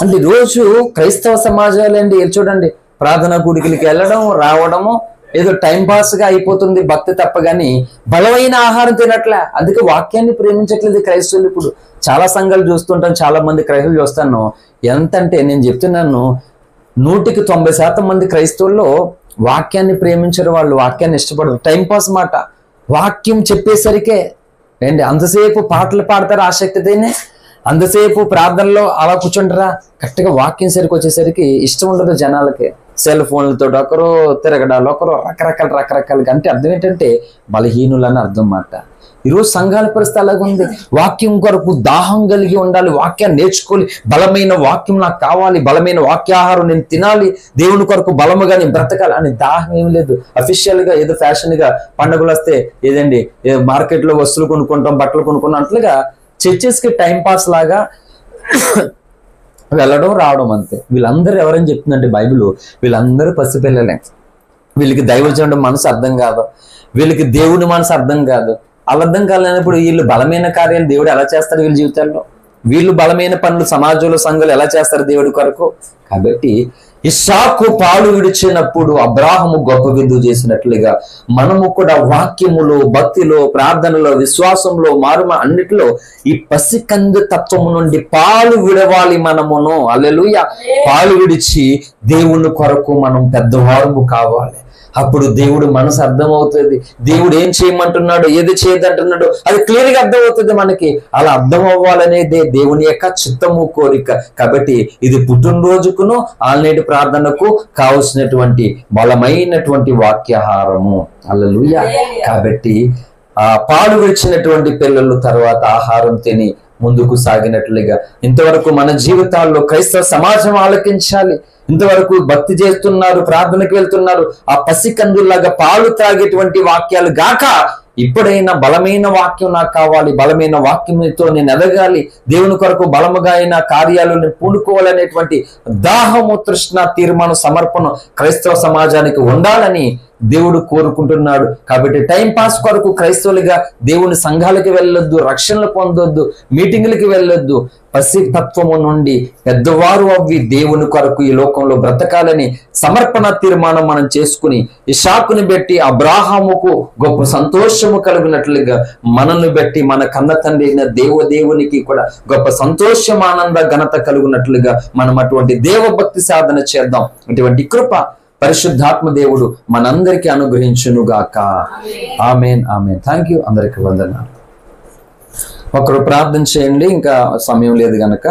అంటే రోజు క్రైస్తవ సమాజాలండి చూడండి, ప్రార్థనా గుడికి వెళ్ళడం రావడము ఏదో టైం పాస్ గా అయిపోతుంది భక్తి తప్ప, గాని బలమైన ఆహారం తినట్లే. అందుకే వాక్యాన్ని ప్రేమించట్లేదు క్రైస్తవులు. ఇప్పుడు చాలా సంఘాలు చూస్తుంటాను, చాలా మంది క్రైస్తవులు చూస్తాను. ఎంతంటే నేను చెప్తున్నాను, 100కి 90% మంది క్రైస్తవుల్లో వాక్యాన్ని ప్రేమించరు, వాళ్ళు వాక్యాన్ని ఇష్టపడరు. టైంపాస్ మాట, వాక్యం చెప్పేసరికే ఏంటి అంతసేపు పాటలు పాడతారు ఆసక్తితోనే, అంతసేపు ప్రార్థనలో అలా కూర్చుంటారా. కరెక్ట్గా వాక్యం సరికి వచ్చేసరికి ఇష్టం ఉండదు జనాలకి. సెల్ ఫోన్లతో ఒకరు తిరగడాలు, ఒకరు రకరకాలుగా. అంటే అర్థం ఏంటంటే బలహీనులు అని అర్థం మాట. ఈరోజు సంఘాల పరిస్థితి అలాగే ఉంది. వాక్యం కొరకు దాహం కలిగి ఉండాలి, వాక్యాన్ని నేర్చుకోవాలి, బలమైన వాక్యం నాకు కావాలి, బలమైన వాక్యాహారం నేను తినాలి, దేవుని కొరకు బలముగా నేను బ్రతకాలి అని దాహం ఏమి లేదు. అఫీషియల్ గా ఏదో ఫ్యాషన్ గా పండుగలు వస్తే ఏదండి మార్కెట్ లో వస్తువులు కొనుక్కుంటాం, బట్టలు కొనుక్కుంటాం, అట్లుగా చర్చెస్ కి టైం పాస్ లాగా వెళ్ళడం రావడం అంతే. వీళ్ళందరూ ఎవరని చెప్తుందంటే బైబిల్, వీళ్ళందరూ పసిపిల్లలే. వీళ్ళకి దైవజనుడు మనసు అర్థం కాదు, వీళ్ళకి దేవుని మనసు అర్థం కాదు. అలా అర్థం కాలేనప్పుడు వీళ్ళు బలమైన కార్యాలు దేవుడు ఎలా చేస్తారు వీళ్ళ జీవితాల్లో? వీళ్ళు బలమైన పనులు సమాజంలో సంఘాలు ఎలా చేస్తారు దేవుడి కొరకు? కాబట్టి ఇస్సాకు పాలు విడిచినప్పుడు అబ్రాహాము గొప్ప విందు చేసినట్లుగా మనము కూడా వాక్యములో, భక్తిలో, ప్రార్థనలో, విశ్వాసంలో, మారుమ అన్నిటిలో ఈ పసికందు తత్వము నుండి పాలు విడవాలి మనమును. హల్లెలూయా. పాలు విడిచి దేవుని కొరకు మనం పెద్దవారు కావాలి. అప్పుడు దేవుడు మనసు అర్థమవుతుంది, దేవుడు ఏం చేయమంటున్నాడు, ఏది చేయదంటున్నాడు అది క్లియర్ గా అర్థమవుతుంది మనకి. అలా అర్థం అవ్వాలనేదే దేవుని యొక్క చిత్తము, కోరిక. కాబట్టి ఇది పుట్టినరోజుకును ఆల్నేటి ప్రార్థనకు కావలసినటువంటి బలమైనటువంటి వాక్యాహారము. హల్లెలూయా. కాబట్టి పాలు విడిచినటువంటి పిల్లలు తర్వాత ఆహారం తిని ముందుకు సాగినట్లుగా ఇంతవరకు మన జీవితాల్లో క్రైస్తవ సమాజం ఆలకించాలి. ఇంతవరకు భక్తి చేస్తున్నారు, ప్రార్థనకు వెళ్తున్నారు, ఆ పసికందులాగా పాలు తాగేటువంటి వాక్యాలు గాక ఇప్పుడైనా బలమైన వాక్యం నాకు కావాలి, బలమైన వాక్యంతో నేను ఎదగాలి, దేవుని కొరకు బలముగా అయిన కార్యాలు నేను పూనుకోవాలనేటువంటి దాహము, తృష్ణ, తీర్మానం, సమర్పణ క్రైస్తవ సమాజానికి ఉండాలని దేవుడు కోరుకుంటున్నాడు. కాబట్టి టైం పాస్ కొరకు క్రైస్తవులుగా దేవుని సంఘాలకి వెళ్ళొద్దు, రక్షణలు పొందొద్దు, మీటింగులకి వెళ్ళొద్దు. పసితత్వము నుండి పెద్దవారు అవ్వి దేవుని కొరకు ఈ లోకంలో బ్రతకాలని సమర్పణ తీర్మానం మనం చేసుకుని ఇస్సాకుని బట్టి అబ్రాహాముకు గొప్ప సంతోషము కలిగినట్లుగా మనల్ని బట్టి మన కన్న తండ్రి అయిన దేవునికి కూడా గొప్ప సంతోషం, ఆనంద, ఘనత కలుగునట్లుగా మనం అటువంటి దేవభక్తి సాధన చేద్దాం. అటువంటి కృప పరిశుద్ధాత్మ దేవుడు మనందరికీ అనుగ్రహించునుగాక. ఆమేన్, ఆమేన్. Thank you. అందరికీ వందనాలు. ఒకరు ప్రార్థన చేయండి, ఇంకా సమయం లేదు గనక.